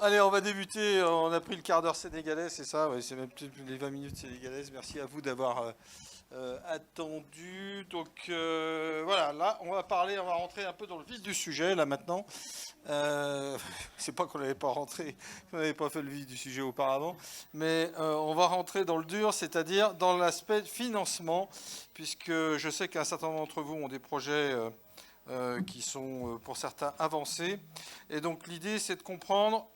allez, on va débuter. On a pris le quart d'heure sénégalais, c'est ça? Ouais, c'est même plus les 20 minutes sénégalaises. Merci à vous d'avoir attendu. Donc voilà, là, on va rentrer un peu dans le vif du sujet, là maintenant. C'est pas qu'on n'avait pas rentré, qu'on n'avait pas fait le vif du sujet auparavant, mais on va rentrer dans le dur, c'est-à-dire dans l'aspect financement, puisque je sais qu'un certain nombre d'entre vous ont des projets qui sont pour certains avancés. Et donc l'idée, c'est de comprendre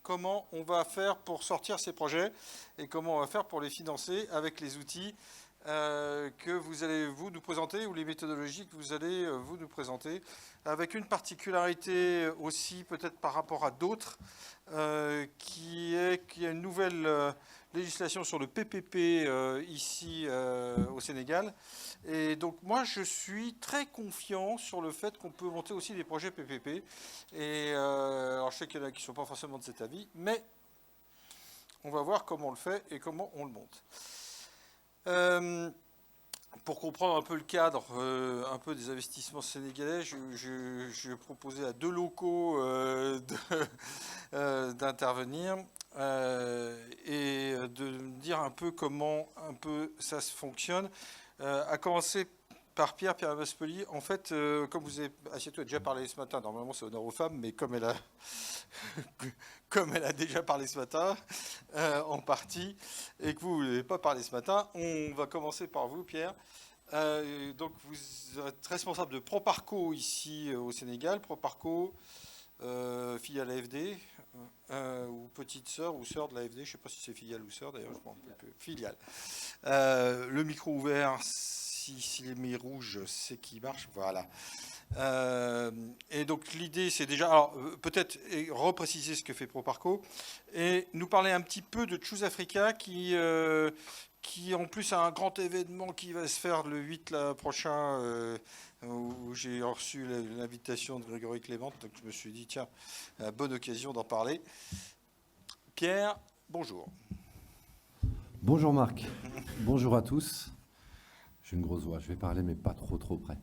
comment on va faire pour sortir ces projets et comment on va faire pour les financer avec les outils que vous allez vous nous présenter ou les méthodologies que vous allez vous nous présenter, avec une particularité aussi peut-être par rapport à d'autres, qui est qu'il y a une nouvelle législation sur le PPP ici au Sénégal. Et donc moi je suis très confiant sur le fait qu'on peut monter aussi des projets PPP. Et alors je sais qu'il y en a qui ne sont pas forcément de cet avis, mais on va voir comment on le fait et comment on le monte. Pour comprendre un peu le cadre, un peu des investissements sénégalais, je proposais à deux locaux d'intervenir et de me dire un peu comment ça se fonctionne. À commencer par Pierre Maspeli. En fait, comme vous avez Assieto a déjà parlé ce matin, normalement c'est honneur aux femmes, mais comme elle a déjà parlé ce matin, en partie, et que vous n'avez pas parlé ce matin, on va commencer par vous, Pierre. Donc vous êtes responsable de Proparco ici au Sénégal. Proparco, filiale AFD, ou petite sœur ou sœur de l'AFD, je ne sais pas si c'est filiale ou sœur d'ailleurs, je pense un peu filiale. Le micro ouvert, si les mis rouges, c'est qui marche, voilà. Et donc l'idée c'est déjà, alors peut-être repréciser ce que fait Proparco et nous parler un petit peu de Choose Africa qui en plus a un grand événement qui va se faire le 8 prochain, où j'ai reçu l'invitation de Grégory Clément, donc je me suis dit tiens, bonne occasion d'en parler. Pierre, bonjour. Bonjour Marc, bonjour à tous. J'ai une grosse voix, je vais parler mais pas trop près.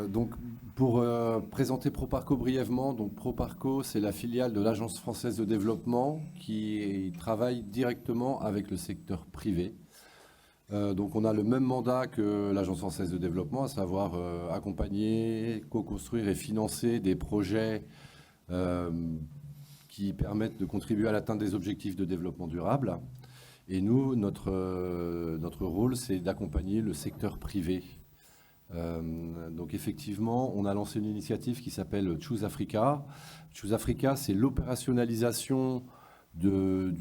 Donc pour présenter Proparco brièvement, donc Proparco c'est la filiale de l'Agence française de développement qui travaille directement avec le secteur privé. Donc on a le même mandat que l'Agence française de développement, à savoir accompagner, co-construire et financer des projets qui permettent de contribuer à l'atteinte des objectifs de développement durable. Et nous, notre rôle, c'est d'accompagner le secteur privé. Donc effectivement, on a lancé une initiative qui s'appelle Choose Africa. Choose Africa, c'est l'opérationnalisation de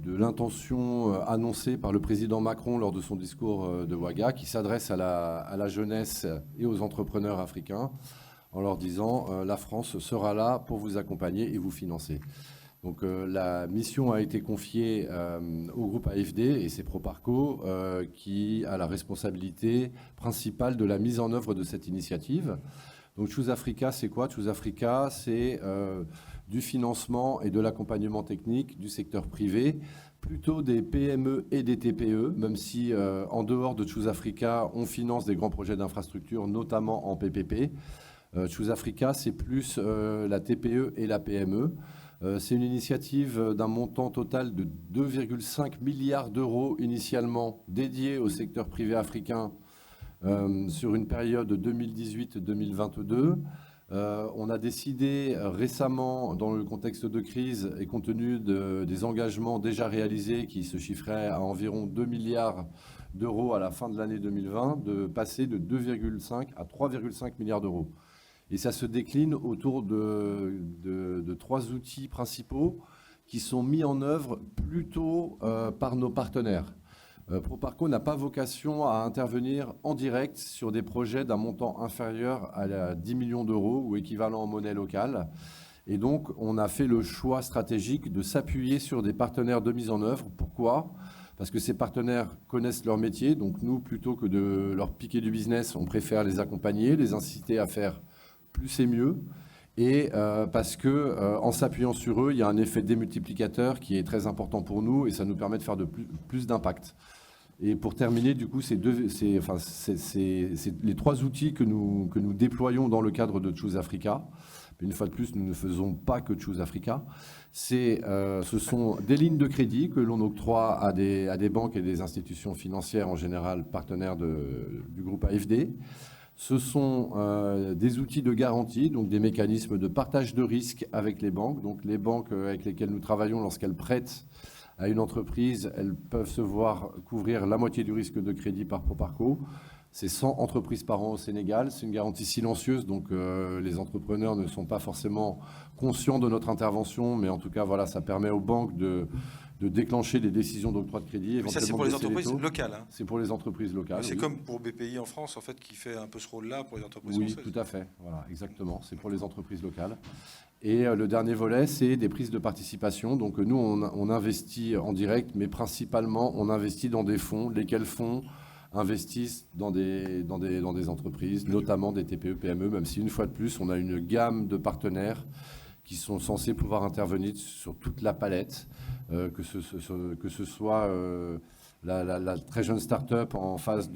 l'intention annoncée par le président Macron lors de son discours de Ouaga, qui s'adresse à la jeunesse et aux entrepreneurs africains en leur disant la France sera là pour vous accompagner et vous financer. Donc la mission a été confiée au groupe AFD et c'est Proparco qui a la responsabilité principale de la mise en œuvre de cette initiative. Donc Choose Africa, c'est quoi? Choose Africa, c'est du financement et de l'accompagnement technique du secteur privé, plutôt des PME et des TPE, même si en dehors de Choose Africa, on finance des grands projets d'infrastructure, notamment en PPP. Choose Africa, c'est plus la TPE et la PME. C'est une initiative d'un montant total de 2,5 milliards d'euros initialement dédié au secteur privé africain sur une période 2018-2022. On a décidé récemment, dans le contexte de crise et compte tenu des engagements déjà réalisés qui se chiffraient à environ 2 milliards d'euros à la fin de l'année 2020, de passer de 2,5 à 3,5 milliards d'euros. Et ça se décline autour de trois outils principaux qui sont mis en œuvre plutôt par nos partenaires. Proparco n'a pas vocation à intervenir en direct sur des projets d'un montant inférieur à 10 millions d'euros ou équivalent en monnaie locale. Et donc, on a fait le choix stratégique de s'appuyer sur des partenaires de mise en œuvre. Pourquoi ? Parce que ces partenaires connaissent leur métier. Donc, nous, plutôt que de leur piquer du business, on préfère les accompagner, les inciter à faire plus et mieux, et parce que en s'appuyant sur eux, il y a un effet démultiplicateur qui est très important pour nous et ça nous permet de faire plus d'impact. Et pour terminer, du coup, c'est les trois outils que nous déployons dans le cadre de Choose Africa. Une fois de plus, nous ne faisons pas que Choose Africa. Ce sont des lignes de crédit que l'on octroie à des banques et des institutions financières, en général partenaires du groupe AFD. Ce sont des outils de garantie, donc des mécanismes de partage de risques avec les banques. Donc les banques avec lesquelles nous travaillons, lorsqu'elles prêtent à une entreprise, elles peuvent se voir couvrir la moitié du risque de crédit par Proparco. C'est 100 entreprises par an au Sénégal. C'est une garantie silencieuse, donc les entrepreneurs ne sont pas forcément conscients de notre intervention, mais en tout cas, voilà, ça permet aux banques de déclencher des décisions d'octroi de crédit. Mais ça, c'est pour les entreprises locales. Hein. C'est pour les entreprises locales. C'est oui. Comme pour BPI en France, en fait, qui fait un peu ce rôle-là pour les entreprises françaises. Oui, tout à fait. Voilà, exactement. C'est pour les entreprises locales. Et le dernier volet, c'est des prises de participation. Donc nous, on investit en direct, mais principalement, on investit dans des fonds. Lesquels fonds investissent dans des entreprises, notamment des TPE, PME, même si une fois de plus, on a une gamme de partenaires qui sont censés pouvoir intervenir sur toute la palette, que ce soit la très jeune start-up en phase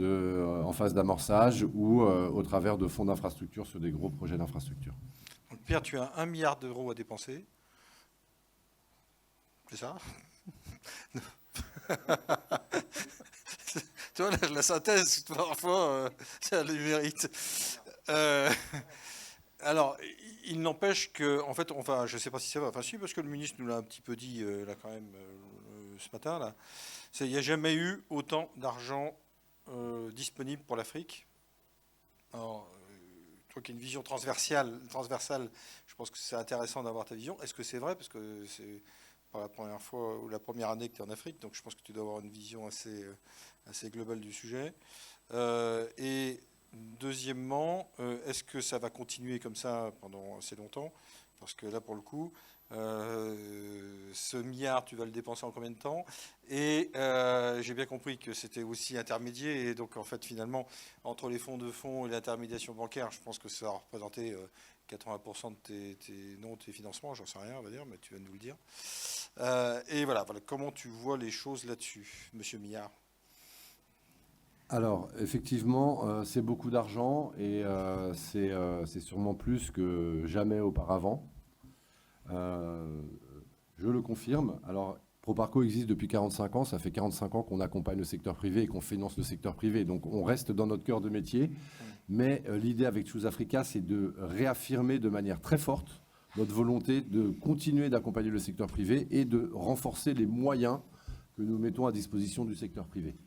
d'amorçage ou au travers de fonds d'infrastructure sur des gros projets d'infrastructure. Donc Pierre, tu as 1 milliard d'euros à dépenser. C'est ça? Tu vois, la synthèse, parfois, ça le mérite. Alors, il n'empêche que, en fait, enfin, je ne sais pas si ça va, enfin si, parce que le ministre nous l'a un petit peu dit, là, quand même, ce matin, là. Il n'y a jamais eu autant d'argent disponible pour l'Afrique. Alors, toi qui as une vision transversale, je pense que c'est intéressant d'avoir ta vision. Est-ce que c'est vrai? Parce que c'est pas la première fois ou la première année que tu es en Afrique, donc je pense que tu dois avoir une vision assez globale du sujet. Et deuxièmement, est-ce que ça va continuer comme ça pendant assez longtemps? Parce que là, pour le coup, ce milliard, tu vas le dépenser en combien de temps? Et j'ai bien compris que c'était aussi intermédiaire. Et donc, en fait, finalement, entre les fonds de fonds et l'intermédiation bancaire, je pense que ça a représenté 80% de tes financements. J'en sais rien, on va dire, mais tu vas nous le dire. Et voilà, comment tu vois les choses là-dessus, monsieur Millard? Alors, effectivement, c'est beaucoup d'argent et c'est sûrement plus que jamais auparavant. Je le confirme. Alors, Proparco existe depuis 45 ans. Ça fait 45 ans qu'on accompagne le secteur privé et qu'on finance le secteur privé. Donc, on reste dans notre cœur de métier. Mais l'idée avec Choose Africa, c'est de réaffirmer de manière très forte notre volonté de continuer d'accompagner le secteur privé et de renforcer les moyens que nous mettons à disposition du secteur privé.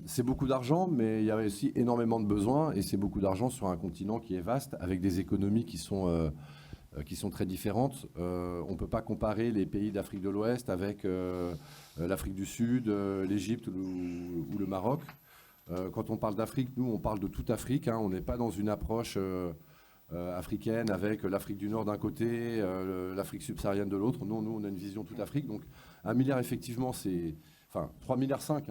C'est beaucoup d'argent, mais il y a aussi énormément de besoins, et c'est beaucoup d'argent sur un continent qui est vaste, avec des économies qui sont très différentes. On ne peut pas comparer les pays d'Afrique de l'Ouest avec l'Afrique du Sud, l'Égypte ou le Maroc. Quand on parle d'Afrique, nous, on parle de toute Afrique. Hein. On n'est pas dans une approche africaine avec l'Afrique du Nord d'un côté, l'Afrique subsaharienne de l'autre. Nous, on a une vision toute Afrique. Donc, 1 milliard, effectivement, c'est... Enfin, 3,5 milliards, hein,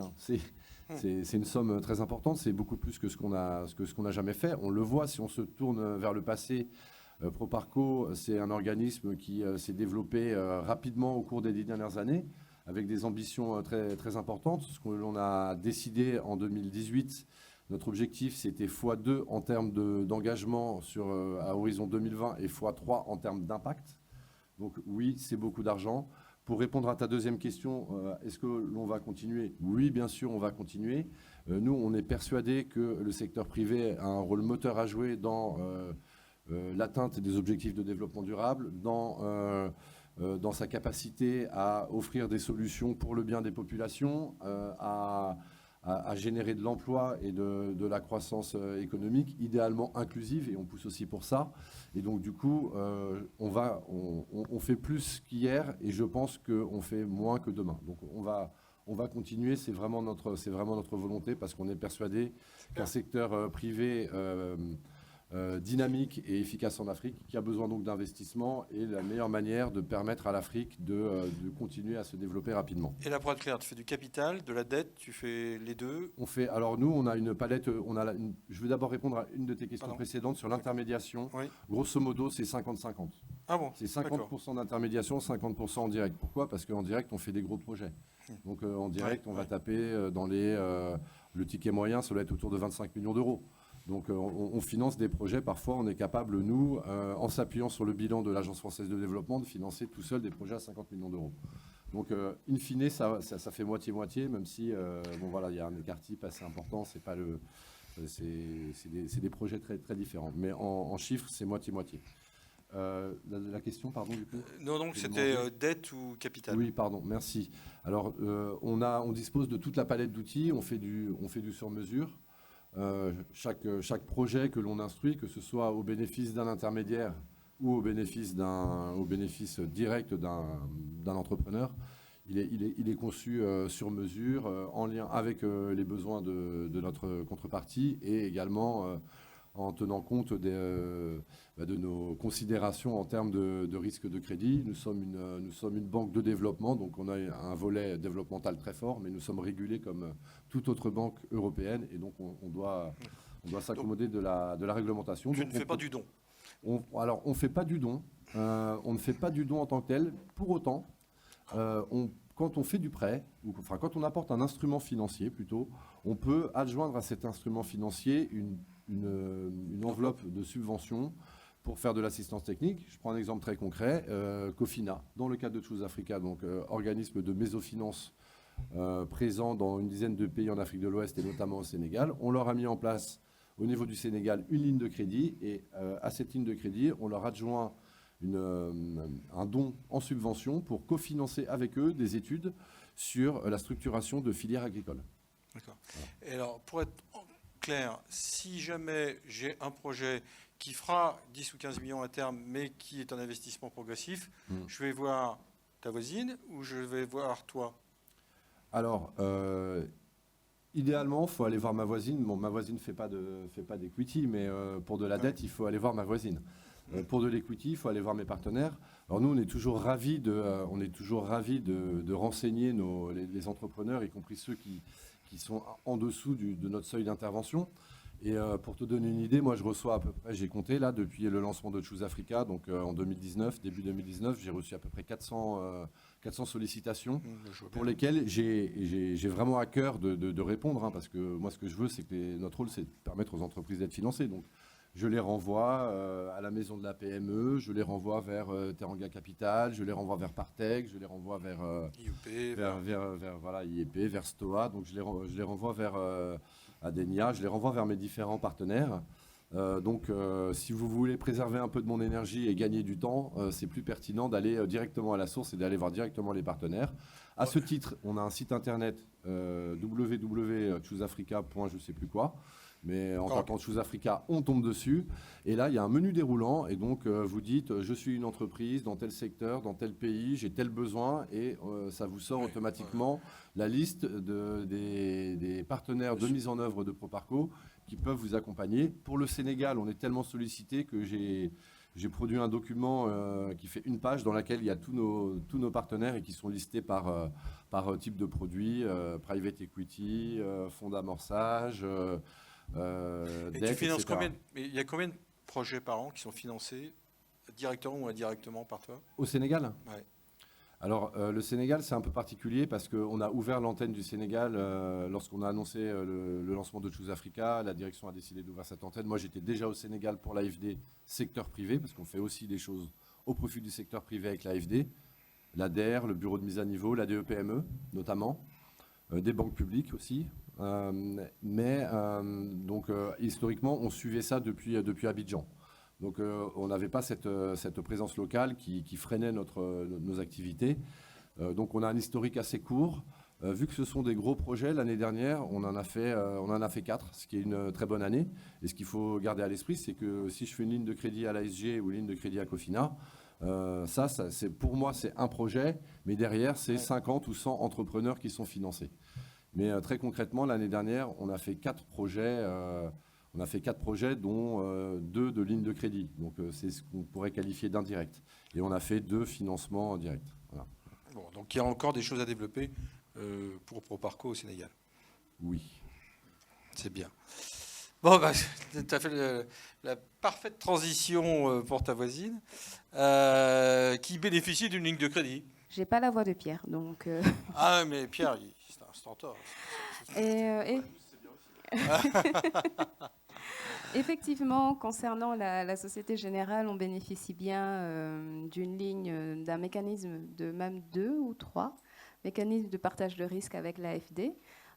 c'est une somme très importante. C'est beaucoup plus que ce qu'on a jamais fait. On le voit, si on se tourne vers le passé, Proparco, c'est un organisme qui s'est développé rapidement au cours des 10 dernières années, avec des ambitions très, très importantes. Ce que l'on a décidé en 2018, notre objectif, c'était x2 en termes d'engagement à horizon 2020 et x3 en termes d'impact. Donc oui, c'est beaucoup d'argent. Pour répondre à ta deuxième question, est-ce que l'on va continuer? Oui, bien sûr, on va continuer. Nous, on est persuadés que le secteur privé a un rôle moteur à jouer dans l'atteinte des objectifs de développement durable, dans sa capacité à offrir des solutions pour le bien des populations, à générer de l'emploi et de la croissance économique, idéalement inclusive, et on pousse aussi pour ça. Et donc, du coup, on fait plus qu'hier, et je pense qu'on fait moins que demain. Donc, on va continuer, c'est vraiment notre volonté, parce qu'on est persuadé qu'un secteur privé dynamique et efficace en Afrique, qui a besoin donc d'investissement, est la meilleure manière de permettre à l'Afrique de continuer à se développer rapidement. Et là, pour être clair, tu fais du capital, de la dette, tu fais les deux? Alors nous, on a une palette, je vais d'abord répondre à une de tes questions précédentes sur l'intermédiation. Oui. Grosso modo, c'est 50-50. Ah bon? C'est 50% d'intermédiation, 50% en direct. Pourquoi? Parce qu'en direct, on fait des gros projets. Donc en direct, on va taper dans le ticket moyen, ça doit être autour de 25 millions d'euros. Donc on finance des projets, parfois on est capable, nous, en s'appuyant sur le bilan de l'Agence française de développement, de financer tout seul des projets à 50 millions d'euros. Donc in fine, ça fait moitié-moitié, même si il y a un écart type assez important, c'est des projets très, très différents. Mais en chiffres, c'est moitié-moitié. La question, pardon, du coup Non, donc c'était dette ou capital. Oui, pardon, merci. Alors, on dispose de toute la palette d'outils, on fait du sur-mesure. Chaque projet que l'on instruit, que ce soit au bénéfice d'un intermédiaire ou au bénéfice direct d'un entrepreneur, il est conçu sur mesure, en lien avec les besoins de notre contrepartie et également en tenant compte de nos considérations en termes de risque de crédit. Nous sommes une banque de développement, donc on a un volet développemental très fort, mais nous sommes régulés comme toute autre banque européenne, et donc on doit s'accommoder de la réglementation. Tu ne fais pas du don. Alors, on ne fait pas du don. On ne fait pas du don en tant que tel. Pour autant, quand on fait du prêt, quand on apporte un instrument financier plutôt, on peut adjoindre à cet instrument financier une enveloppe de subvention pour faire de l'assistance technique. Je prends un exemple très concret. Cofina, dans le cadre de Choose Africa, donc organisme de mésofinance présent dans une dizaine de pays en Afrique de l'Ouest et notamment au Sénégal. On leur a mis en place au niveau du Sénégal une ligne de crédit, et à cette ligne de crédit, on leur adjoint un don en subvention pour cofinancer avec eux des études sur la structuration de filières agricoles. D'accord. Voilà. Et alors, pour être clair, si jamais j'ai un projet qui fera 10 ou 15 millions à terme, mais qui est un investissement progressif, je vais voir ta voisine ou je vais voir toi? Alors, idéalement, il faut aller voir ma voisine. Bon, ma voisine ne fait pas d'equity, mais pour de la dette, il faut aller voir ma voisine. Pour de l'equity, il faut aller voir mes partenaires. Alors nous, on est toujours ravis de renseigner les entrepreneurs, y compris ceux qui sont en dessous de notre seuil d'intervention. Et pour te donner une idée, moi je reçois à peu près, j'ai compté là, depuis le lancement de Choose Africa, donc en 2019, début 2019, j'ai reçu à peu près 400 sollicitations pour lesquelles j'ai vraiment à cœur de répondre, hein, parce que moi ce que je veux, c'est que notre rôle, c'est de permettre aux entreprises d'être financées. Donc je les renvoie à la maison de la PME, je les renvoie vers Teranga Capital, je les renvoie vers Partech, je les renvoie vers IEP, vers IEP, vers Stoa. Donc je les renvoie vers Adenia, je les renvoie vers mes différents partenaires. Donc si vous voulez préserver un peu de mon énergie et gagner du temps, c'est plus pertinent d'aller directement à la source et d'aller voir directement les partenaires. À ce titre, on a un site internet www.chooseafrica.je sais plus quoi. Mais en tapant Choose Africa, on tombe dessus. Et là, il y a un menu déroulant. Et donc, vous dites, je suis une entreprise dans tel secteur, dans tel pays, j'ai tel besoin. Et ça vous sort automatiquement la liste des partenaires de mise en œuvre de Proparco qui peuvent vous accompagner. Pour le Sénégal, on est tellement sollicité que j'ai produit un document qui fait une page dans laquelle il y a tous nos partenaires et qui sont listés par type de produit, private equity, fonds d'amorçage, et tu finances combien? Il y a combien de projets par an qui sont financés directement ou indirectement par toi? Au Sénégal? Ouais. Alors, le Sénégal, c'est un peu particulier parce qu'on a ouvert l'antenne du Sénégal lorsqu'on a annoncé le lancement de Choose Africa. La direction a décidé d'ouvrir cette antenne. Moi, j'étais déjà au Sénégal pour l'AFD secteur privé, parce qu'on fait aussi des choses au profit du secteur privé avec l'AFD, l'ADER, le bureau de mise à niveau, la DEPME notamment, des banques publiques aussi. Donc, historiquement, on suivait ça depuis Abidjan. Donc, on n'avait pas cette présence locale qui freinait nos activités. Donc, on a un historique assez court. Vu que ce sont des gros projets, l'année dernière, on en a fait 4, ce qui est une très bonne année. Et ce qu'il faut garder à l'esprit, c'est que si je fais une ligne de crédit à l'ASG ou une ligne de crédit à Cofina, pour moi, c'est un projet, mais derrière, c'est 50 ou 100 entrepreneurs qui sont financés. Mais très concrètement, l'année dernière, on a fait 4 projets, dont 2 de lignes de crédit. Donc, c'est ce qu'on pourrait qualifier d'indirect. Et on a fait 2 financements directs. Voilà. Bon, donc, il y a encore des choses à développer pour Proparco au Sénégal. Oui. C'est bien. Bon, tu as fait la parfaite transition pour ta voisine qui bénéficie d'une ligne de crédit. J'ai pas la voix de Pierre, donc... Ah, mais Pierre, c'est un stentor. Effectivement, concernant la Société Générale, on bénéficie bien d'une ligne, d'un mécanisme de même 2 ou 3 mécanismes de partage de risque avec l'AFD.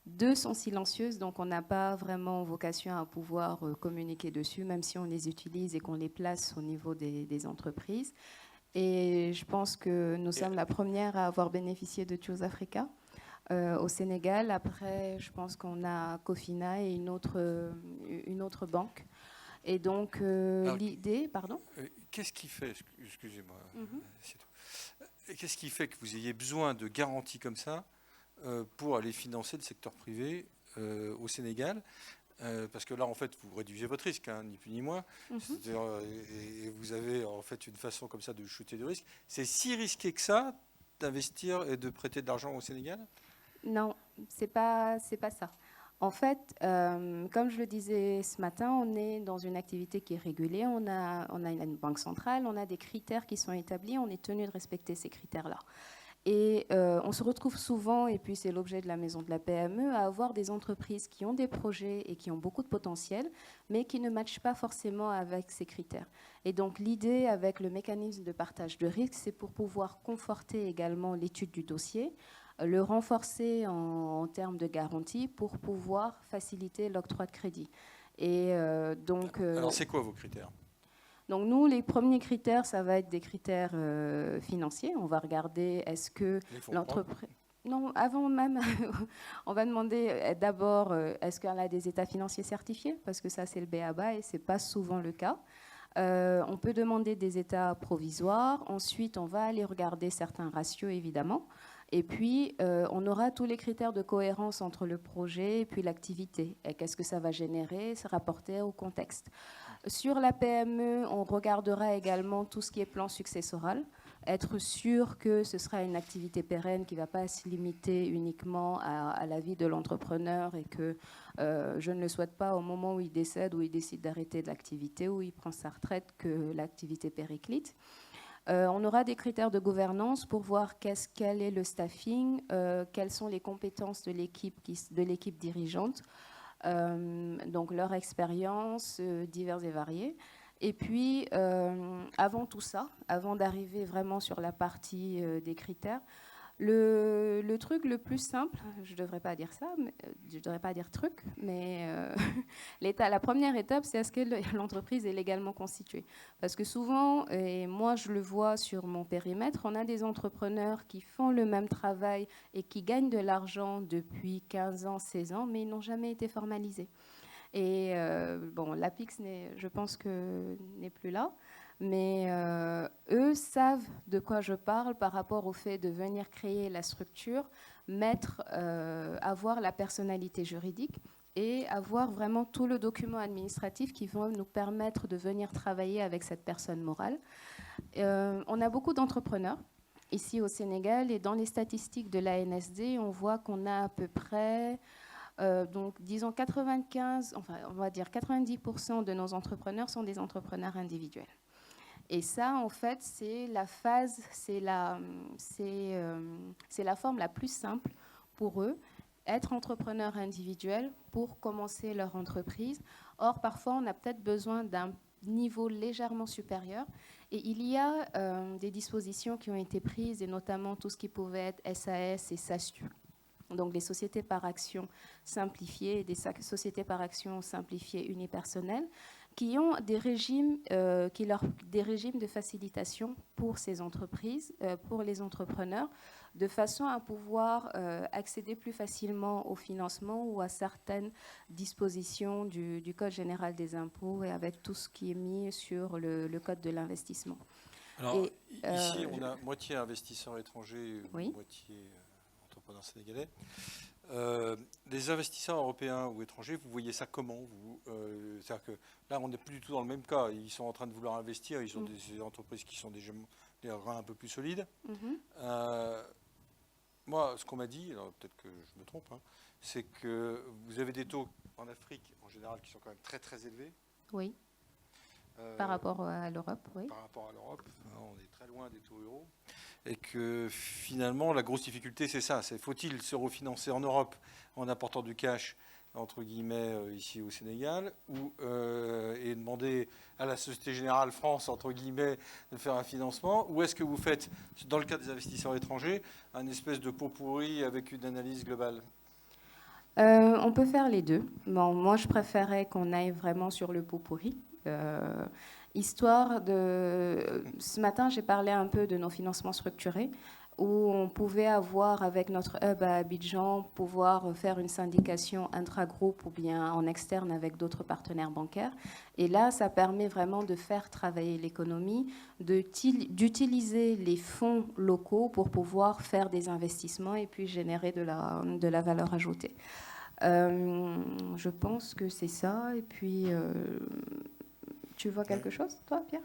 2 sont silencieuses, donc on n'a pas vraiment vocation à pouvoir communiquer dessus, même si on les utilise et qu'on les place au niveau des entreprises. Et je pense que nous sommes la première à avoir bénéficié de Choose Africa au Sénégal. Après, je pense qu'on a Cofina et une autre banque. Et donc, l'idée... Pardon ? Qu'est-ce qui fait, excusez-moi, c'est tout. Qu'est-ce qui fait que vous ayez besoin de garanties comme ça pour aller financer le secteur privé au Sénégal? Parce que là, en fait, vous réduisez votre risque, hein, ni plus ni moins. C'est-à-dire, et vous avez en fait une façon comme ça de shooter du risque. C'est si risqué que ça d'investir et de prêter de l'argent au Sénégal? Non, c'est pas ça. En fait, comme je le disais ce matin, on est dans une activité qui est régulée. On a une banque centrale, on a des critères qui sont établis. On est tenu de respecter ces critères-là. Et on se retrouve souvent, et puis c'est l'objet de la maison de la PME, à avoir des entreprises qui ont des projets et qui ont beaucoup de potentiel, mais qui ne matchent pas forcément avec ces critères. Et donc l'idée avec le mécanisme de partage de risque, c'est pour pouvoir conforter également l'étude du dossier, le renforcer en termes de garantie pour pouvoir faciliter l'octroi de crédit. Et donc, alors c'est quoi vos critères? Donc nous, les premiers critères, ça va être des critères financiers. On va regarder est-ce que l'entreprise... Non, avant même, on va demander d'abord est-ce qu'elle a des états financiers certifiés, parce que ça c'est le b.a.-ba et c'est pas souvent le cas. On peut demander des états provisoires. Ensuite, on va aller regarder certains ratios évidemment. Et puis, on aura tous les critères de cohérence entre le projet et puis l'activité. Et qu'est-ce que ça va générer, se rapporter au contexte. Sur la PME, on regardera également tout ce qui est plan successoral, être sûr que ce sera une activité pérenne qui ne va pas se limiter uniquement à la vie de l'entrepreneur et que je ne le souhaite pas au moment où il décède, où il décide d'arrêter de l'activité, où il prend sa retraite, que l'activité périclite. On aura des critères de gouvernance pour voir quel est le staffing, quelles sont les compétences de l'équipe dirigeante. Donc leur expérience diverses et variées. Et puis, avant tout ça, avant d'arriver vraiment sur la partie des critères, le truc le plus simple, je ne devrais pas dire ça, je ne devrais pas dire truc, mais la première étape, c'est est-ce que l'entreprise est légalement constituée? Parce que souvent, et moi je le vois sur mon périmètre, on a des entrepreneurs qui font le même travail et qui gagnent de l'argent depuis 15 ans, 16 ans, mais ils n'ont jamais été formalisés. Et bon, l'APIX, je pense que n'est plus là. Mais eux savent de quoi je parle par rapport au fait de venir créer la structure, avoir la personnalité juridique et avoir vraiment tout le document administratif qui va nous permettre de venir travailler avec cette personne morale. On a beaucoup d'entrepreneurs ici au Sénégal et dans les statistiques de l'ANSD, on voit qu'on a à peu près... donc, disons 90% de nos entrepreneurs sont des entrepreneurs individuels. Et ça, en fait, c'est la phase, c'est la forme la plus simple pour eux, être entrepreneur individuel pour commencer leur entreprise. Or, parfois, on a peut-être besoin d'un niveau légèrement supérieur. Et il y a des dispositions qui ont été prises, et notamment tout ce qui pouvait être SAS et SASU. Donc, les sociétés par action simplifiées et des sociétés par action simplifiées unipersonnelles qui ont des régimes de facilitation pour ces entreprises, pour les entrepreneurs, de façon à pouvoir accéder plus facilement au financement ou à certaines dispositions du Code général des impôts et avec tout ce qui est mis sur le Code de l'investissement. Alors, ici, on a moitié investisseurs étrangers, oui. moitié entrepreneurs sénégalais. Les investisseurs européens ou étrangers, vous voyez ça comment c'est-à-dire que là, on n'est plus du tout dans le même cas. Ils sont en train de vouloir investir. Ils ont des entreprises qui sont déjà des reins un peu plus solides. Moi, ce qu'on m'a dit, alors peut-être que je me trompe, hein, c'est que vous avez des taux en Afrique, en général, qui sont quand même très, très élevés. Oui. Par rapport à l'Europe, oui. Par rapport à l'Europe, on est très loin des taux euros. Et que finalement, la grosse difficulté, c'est ça. C'est faut-il se refinancer en Europe en apportant du cash entre guillemets, ici au Sénégal, et demander à la Société Générale France, entre guillemets, de faire un financement, ou est-ce que vous faites, dans le cas des investisseurs étrangers, un espèce de pot pourri avec une analyse globale? On peut faire les deux. Bon, moi, je préférais qu'on aille vraiment sur le pot pourri. Histoire de... Ce matin, j'ai parlé un peu de nos financements structurés, où on pouvait avoir, avec notre hub à Abidjan, pouvoir faire une syndication intra-groupe ou bien en externe avec d'autres partenaires bancaires. Et là, ça permet vraiment de faire travailler l'économie, d'utiliser les fonds locaux pour pouvoir faire des investissements et puis générer de la valeur ajoutée. Je pense que c'est ça. Et puis, tu vois quelque chose, toi, Pierre?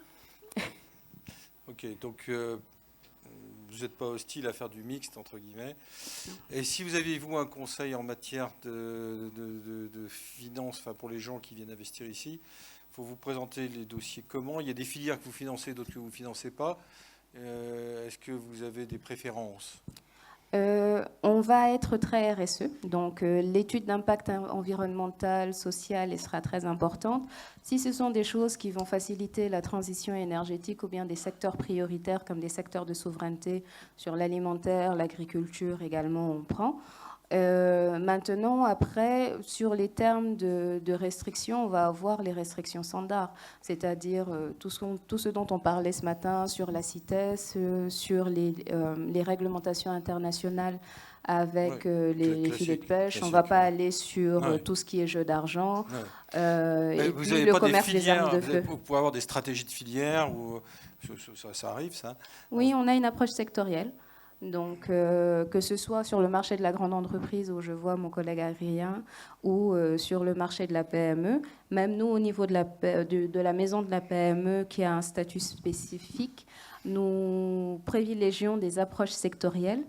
Ok, donc vous n'êtes pas hostile à faire du mixte, entre guillemets. Et si vous aviez, vous, un conseil en matière de finances, enfin, pour les gens qui viennent investir ici, il faut vous présenter les dossiers comment? Il y a des filières que vous financez, d'autres que vous ne financez pas. Est-ce que vous avez des préférences? On va être très RSE, donc l'étude d'impact environnemental, social, elle sera très importante. Si ce sont des choses qui vont faciliter la transition énergétique ou bien des secteurs prioritaires comme des secteurs de souveraineté sur l'alimentaire, l'agriculture également, on prend. Maintenant, après, sur les termes de restrictions, on va avoir les restrictions standards, c'est-à-dire tout ce dont on parlait ce matin sur la CITES, sur les réglementations internationales avec les filets de pêche. On ne va pas aller sur tout ce qui est jeu d'argent. Et vous puis n'avez le pas commerce des des armes de filières, feu. vous pouvez avoir des stratégies de filières, ou ça arrive, ça? Oui, on a une approche sectorielle. Donc, que ce soit sur le marché de la grande entreprise, où je vois mon collègue Adrien, ou sur le marché de la PME, même nous, au niveau de la maison de la PME, qui a un statut spécifique, nous privilégions des approches sectorielles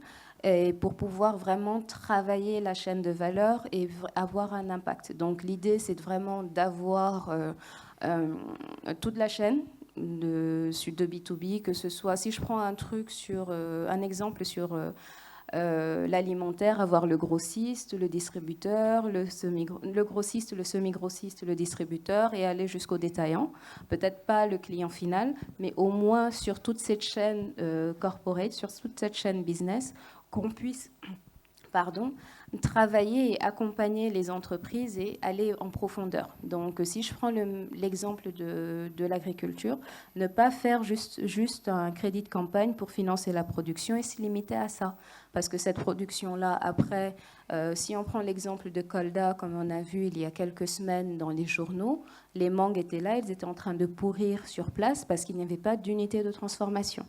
et pour pouvoir vraiment travailler la chaîne de valeur et avoir un impact. Donc, l'idée, c'est vraiment d'avoir toute la chaîne de B2B, que ce soit, si je prends un truc sur, un exemple sur l'alimentaire, avoir le grossiste, le distributeur, le grossiste, le semi-grossiste, le distributeur et aller jusqu'au détaillant. Peut-être pas le client final, mais au moins sur toute cette chaîne corporate, sur toute cette chaîne business, qu'on puisse travailler et accompagner les entreprises et aller en profondeur. Donc, si je prends l'exemple de l'agriculture, ne pas faire juste un crédit de campagne pour financer la production et se limiter à ça. Parce que cette production-là, après, si on prend l'exemple de Colda, comme on a vu il y a quelques semaines dans les journaux, les mangues étaient là, ils étaient en train de pourrir sur place parce qu'il n'y avait pas d'unité de transformation.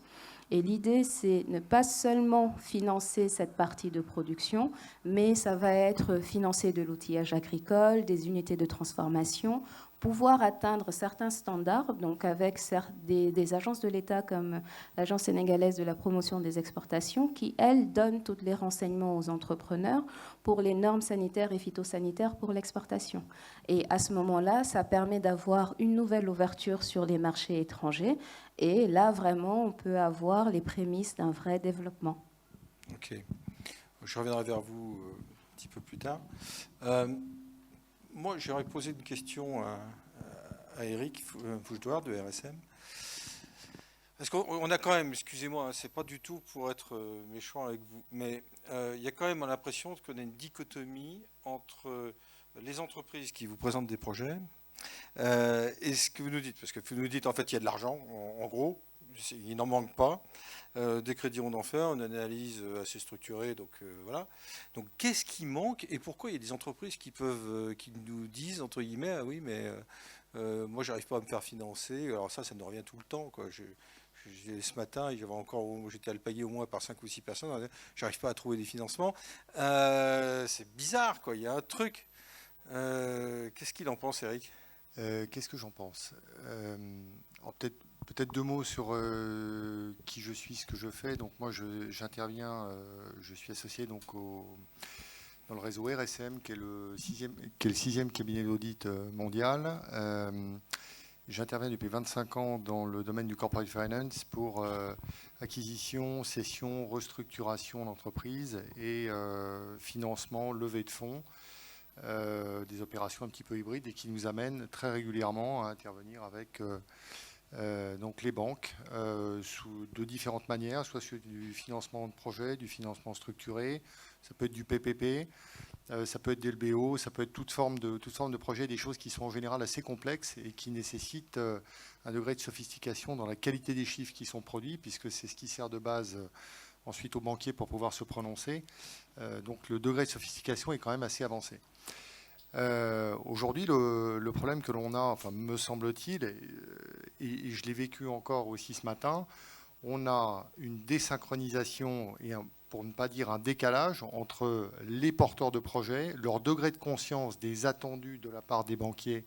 Et l'idée, c'est ne pas seulement financer cette partie de production, mais ça va être financer de l'outillage agricole, des unités de transformation, pouvoir atteindre certains standards, donc avec des agences de l'État comme l'Agence sénégalaise de la promotion des exportations, qui, elle, donne tous les renseignements aux entrepreneurs pour les normes sanitaires et phytosanitaires pour l'exportation. Et à ce moment-là, ça permet d'avoir une nouvelle ouverture sur les marchés étrangers. Et là, vraiment, on peut avoir les prémices d'un vrai développement. Ok. Je reviendrai vers vous un petit peu plus tard. Moi, j'aurais posé une question à Eric Fougedoir de RSM. Parce qu'on a quand même, excusez-moi, c'est pas du tout pour être méchant avec vous, mais il y a quand même l'impression qu'on a une dichotomie entre les entreprises qui vous présentent des projets et ce que vous nous dites. Parce que vous nous dites, en fait, il y a de l'argent, en gros, il n'en manque pas. Des crédits, on en fait, une analyse assez structurée, donc voilà. Donc qu'est-ce qui manque et pourquoi il y a des entreprises qui nous disent, entre guillemets, ah oui, mais moi, j'arrive pas à me faire financer. Alors ça nous revient tout le temps, quoi. Ce matin, j'étais alpagué au moins par 5 ou 6 personnes. J'arrive pas à trouver des financements. C'est bizarre, quoi. Il y a un truc. Qu'est-ce qu'il en pense, Eric? Qu'est-ce que j'en pense? Peut-être deux mots sur qui je suis, ce que je fais. Donc moi, j'interviens, je suis associé donc dans le réseau RSM, qui est le sixième cabinet d'audit mondial. J'interviens depuis 25 ans dans le domaine du corporate finance pour acquisition, cession, restructuration d'entreprise et financement, levée de fonds. des opérations un petit peu hybrides et qui nous amènent très régulièrement à intervenir avec donc les banques de différentes manières, soit sur du financement de projet, du financement structuré, ça peut être du PPP, ça peut être des LBO, ça peut être toute forme de projet, des choses qui sont en général assez complexes et qui nécessitent un degré de sophistication dans la qualité des chiffres qui sont produits, puisque c'est ce qui sert de base ensuite aux banquiers pour pouvoir se prononcer. Donc le degré de sophistication est quand même assez avancé. Aujourd'hui, le problème que l'on a, enfin, me semble-t-il, et je l'ai vécu encore aussi ce matin, on a une désynchronisation et pour ne pas dire un décalage entre les porteurs de projets, leur degré de conscience des attendus de la part des banquiers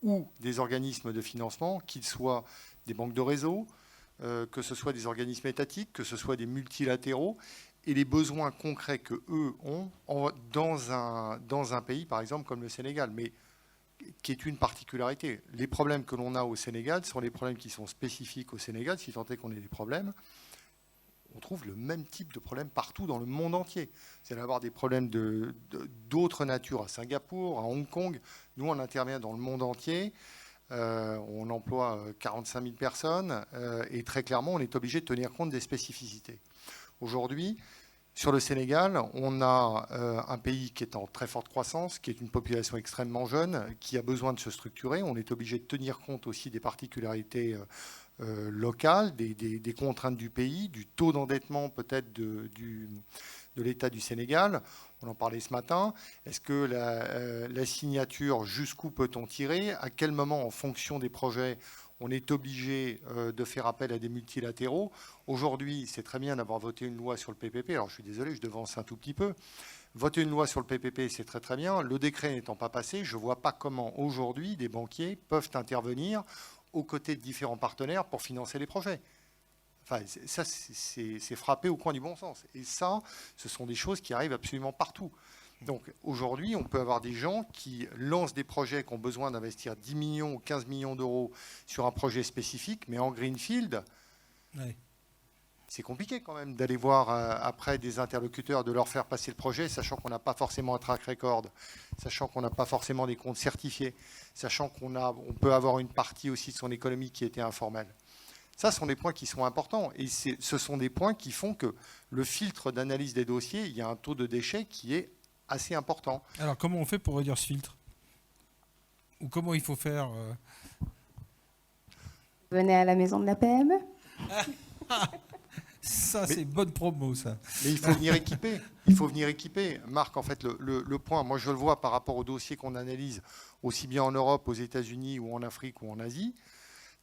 ou des organismes de financement, qu'ils soient des banques de réseau, que ce soit des organismes étatiques, que ce soit des multilatéraux, et les besoins concrets qu'eux ont dans un pays, par exemple, comme le Sénégal, mais qui est une particularité. Les problèmes que l'on a au Sénégal sont les problèmes qui sont spécifiques au Sénégal, si tant est qu'on ait des problèmes. On trouve le même type de problème partout dans le monde entier. C'est d'avoir des problèmes d'autres natures à Singapour, à Hong Kong. Nous, on intervient dans le monde entier. On emploie 45 000 personnes et très clairement, on est obligé de tenir compte des spécificités. Aujourd'hui, sur le Sénégal, on a un pays qui est en très forte croissance, qui est une population extrêmement jeune, qui a besoin de se structurer. On est obligé de tenir compte aussi des particularités locales, des contraintes du pays, du taux d'endettement peut-être de l'État du Sénégal. On en parlait ce matin. Est-ce que la signature, jusqu'où peut-on tirer? À quel moment, en fonction des projets, on est obligé de faire appel à des multilatéraux? Aujourd'hui, c'est très bien d'avoir voté une loi sur le PPP. Alors, je suis désolé, je devance un tout petit peu. Voter une loi sur le PPP, c'est très très bien. Le décret n'étant pas passé, je ne vois pas comment aujourd'hui des banquiers peuvent intervenir aux côtés de différents partenaires pour financer les projets. Enfin, ça, c'est frappé au coin du bon sens. Et ça, ce sont des choses qui arrivent absolument partout. Donc aujourd'hui, on peut avoir des gens qui lancent des projets qui ont besoin d'investir 10 millions ou 15 millions d'euros sur un projet spécifique, mais en greenfield, oui. C'est compliqué quand même d'aller voir après des interlocuteurs, de leur faire passer le projet, sachant qu'on n'a pas forcément un track record, sachant qu'on n'a pas forcément des comptes certifiés, sachant on peut avoir une partie aussi de son économie qui était informelle. Ça, ce sont des points qui sont importants. Et ce sont des points qui font que le filtre d'analyse des dossiers, il y a un taux de déchets qui est assez important. Alors, comment on fait pour réduire ce filtre? Ou comment il faut faire Venez à la maison de la PME. Ça, c'est bonne promo, ça. Mais il faut venir équiper. Il faut venir équiper. Marc, en fait, le point, moi, je le vois par rapport aux dossiers qu'on analyse, aussi bien en Europe, aux États-Unis, ou en Afrique, ou en Asie.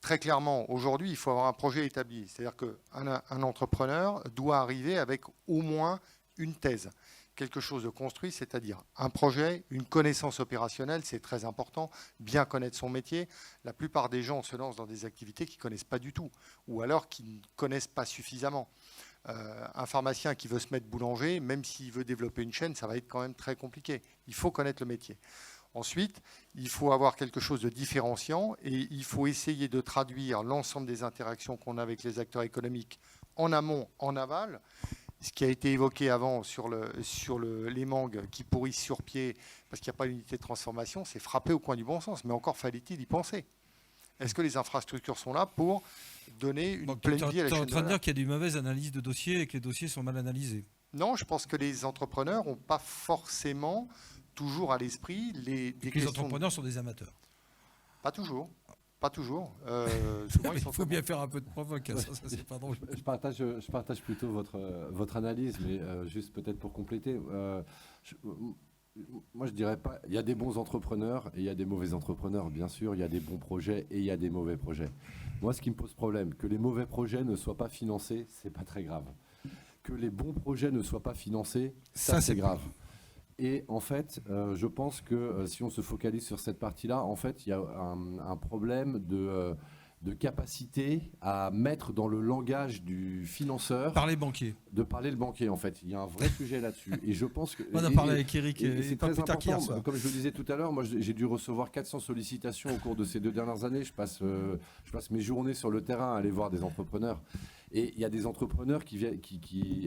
Très clairement, aujourd'hui, il faut avoir un projet établi. C'est-à-dire qu'un entrepreneur doit arriver avec au moins une thèse, quelque chose de construit, c'est-à-dire un projet, une connaissance opérationnelle, c'est très important, bien connaître son métier. La plupart des gens se lancent dans des activités qu'ils ne connaissent pas du tout, ou alors qu'ils ne connaissent pas suffisamment. Un pharmacien qui veut se mettre boulanger, même s'il veut développer une chaîne, ça va être quand même très compliqué. Il faut connaître le métier. Ensuite, il faut avoir quelque chose de différenciant et il faut essayer de traduire l'ensemble des interactions qu'on a avec les acteurs économiques en amont, en aval. Ce qui a été évoqué avant sur les mangues qui pourrissent sur pied parce qu'il n'y a pas d'unité de transformation, c'est frappé au coin du bon sens. Mais encore fallait-il y penser. Est-ce que les infrastructures sont là pour donner une pleine vie à la chaîne de valeur? Tu es en train de dire qu'il y a des mauvaises analyses de dossiers et que les dossiers sont mal analysés? Non, je pense que les entrepreneurs n'ont pas forcément toujours à l'esprit les entrepreneurs sont des amateurs. Pas toujours. Pas toujours. Souvent, il faut bien faire un peu de provoque. Ça, c'est pas drôle. Je partage plutôt votre analyse, mais juste peut-être pour compléter. Moi, je dirais pas. Il y a des bons entrepreneurs et il y a des mauvais entrepreneurs. Bien sûr, il y a des bons projets et il y a des mauvais projets. Moi, ce qui me pose problème, que les mauvais projets ne soient pas financés, c'est pas très grave. Que les bons projets ne soient pas financés, ça c'est grave. Et en fait, je pense que si on se focalise sur cette partie-là, en fait, il y a un problème de capacité à mettre dans le langage du financeur... Parler banquier. De parler le banquier, en fait. Il y a un vrai sujet là-dessus. Et je pense que... On a parlé avec Eric, et c'est très important. Comme je le disais tout à l'heure, moi, j'ai dû recevoir 400 sollicitations au cours de ces 2 dernières années. Je passe mes journées sur le terrain à aller voir des entrepreneurs. Et il y a des entrepreneurs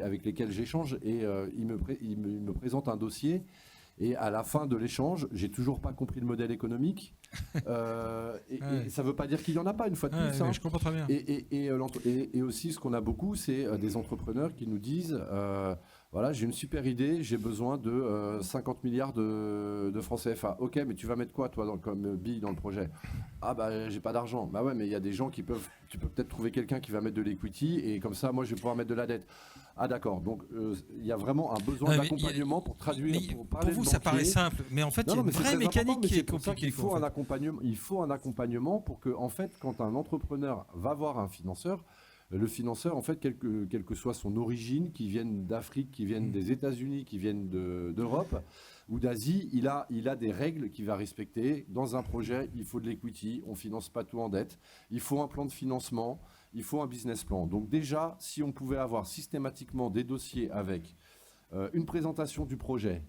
avec lesquels j'échange et ils me présentent un dossier Et à la fin de l'échange, j'ai toujours pas compris le modèle économique. Et ça veut pas dire qu'il y en a pas, une fois de plus. Je comprends très bien. Et aussi, ce qu'on a beaucoup, c'est des entrepreneurs qui nous disent voilà, j'ai une super idée, j'ai besoin de 50 milliards de francs CFA. Ok, mais tu vas mettre quoi, toi, comme bille dans le projet? Ah, bah, j'ai pas d'argent. Bah ouais, mais il y a des gens tu peux peut-être trouver quelqu'un qui va mettre de l'equity, et comme ça, moi, je vais pouvoir mettre de la dette. Ah, d'accord. Donc, il y a vraiment un besoin d'accompagnement pour traduire. Pour vous, ça paraît simple, mais en fait, il y a une vraie mécanique qui est compliquée. Il faut un accompagnement pour que, en fait, quand un entrepreneur va voir un financeur, le financeur, en fait, quelle que soit son origine, qui vienne d'Afrique, qui vienne des États-Unis, qui vienne d'Europe ou d'Asie, il a des règles qu'il va respecter. Dans un projet, il faut de l'equity, on ne finance pas tout en dette, il faut un plan de financement, il faut un business plan. Donc déjà, si on pouvait avoir systématiquement des dossiers avec une présentation du projet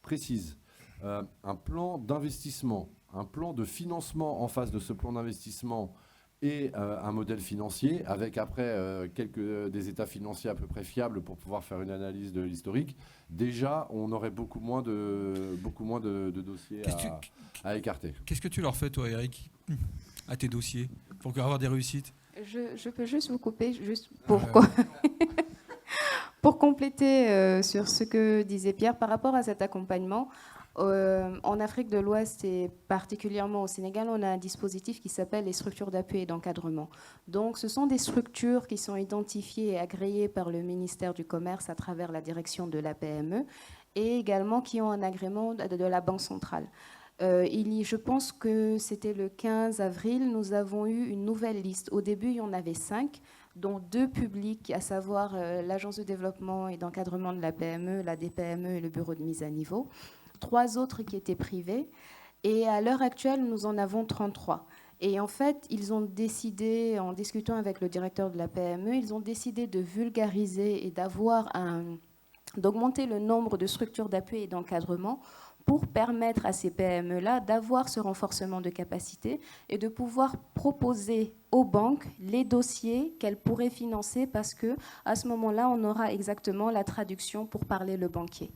précise, un plan d'investissement, un plan de financement en face de ce plan d'investissement, et un modèle financier avec après des états financiers à peu près fiables pour pouvoir faire une analyse de l'historique, déjà on aurait beaucoup moins de dossiers à écarter. Qu'est-ce que tu leur fais, toi, Eric, à tes dossiers pour avoir des réussites? Je peux juste vous couper juste pour compléter sur ce que disait Pierre par rapport à cet accompagnement. En Afrique de l'Ouest et particulièrement au Sénégal, on a un dispositif qui s'appelle les structures d'appui et d'encadrement. Donc, ce sont des structures qui sont identifiées et agréées par le ministère du Commerce à travers la direction de la PME et également qui ont un agrément de la Banque centrale. Je pense que c'était le 15 avril, nous avons eu une nouvelle liste. Au début, il y en avait 5, dont 2 publics, à savoir l'Agence de développement et d'encadrement de la PME, la DPME et le Bureau de mise à niveau. 3 autres qui étaient privés. Et à l'heure actuelle, nous en avons 33. Et en fait, ils ont décidé, en discutant avec le directeur de la PME, ils ont décidé de vulgariser et d'augmenter le nombre de structures d'appui et d'encadrement pour permettre à ces PME-là d'avoir ce renforcement de capacité et de pouvoir proposer aux banques les dossiers qu'elles pourraient financer parce qu'à ce moment-là, on aura exactement la traduction pour parler le banquier.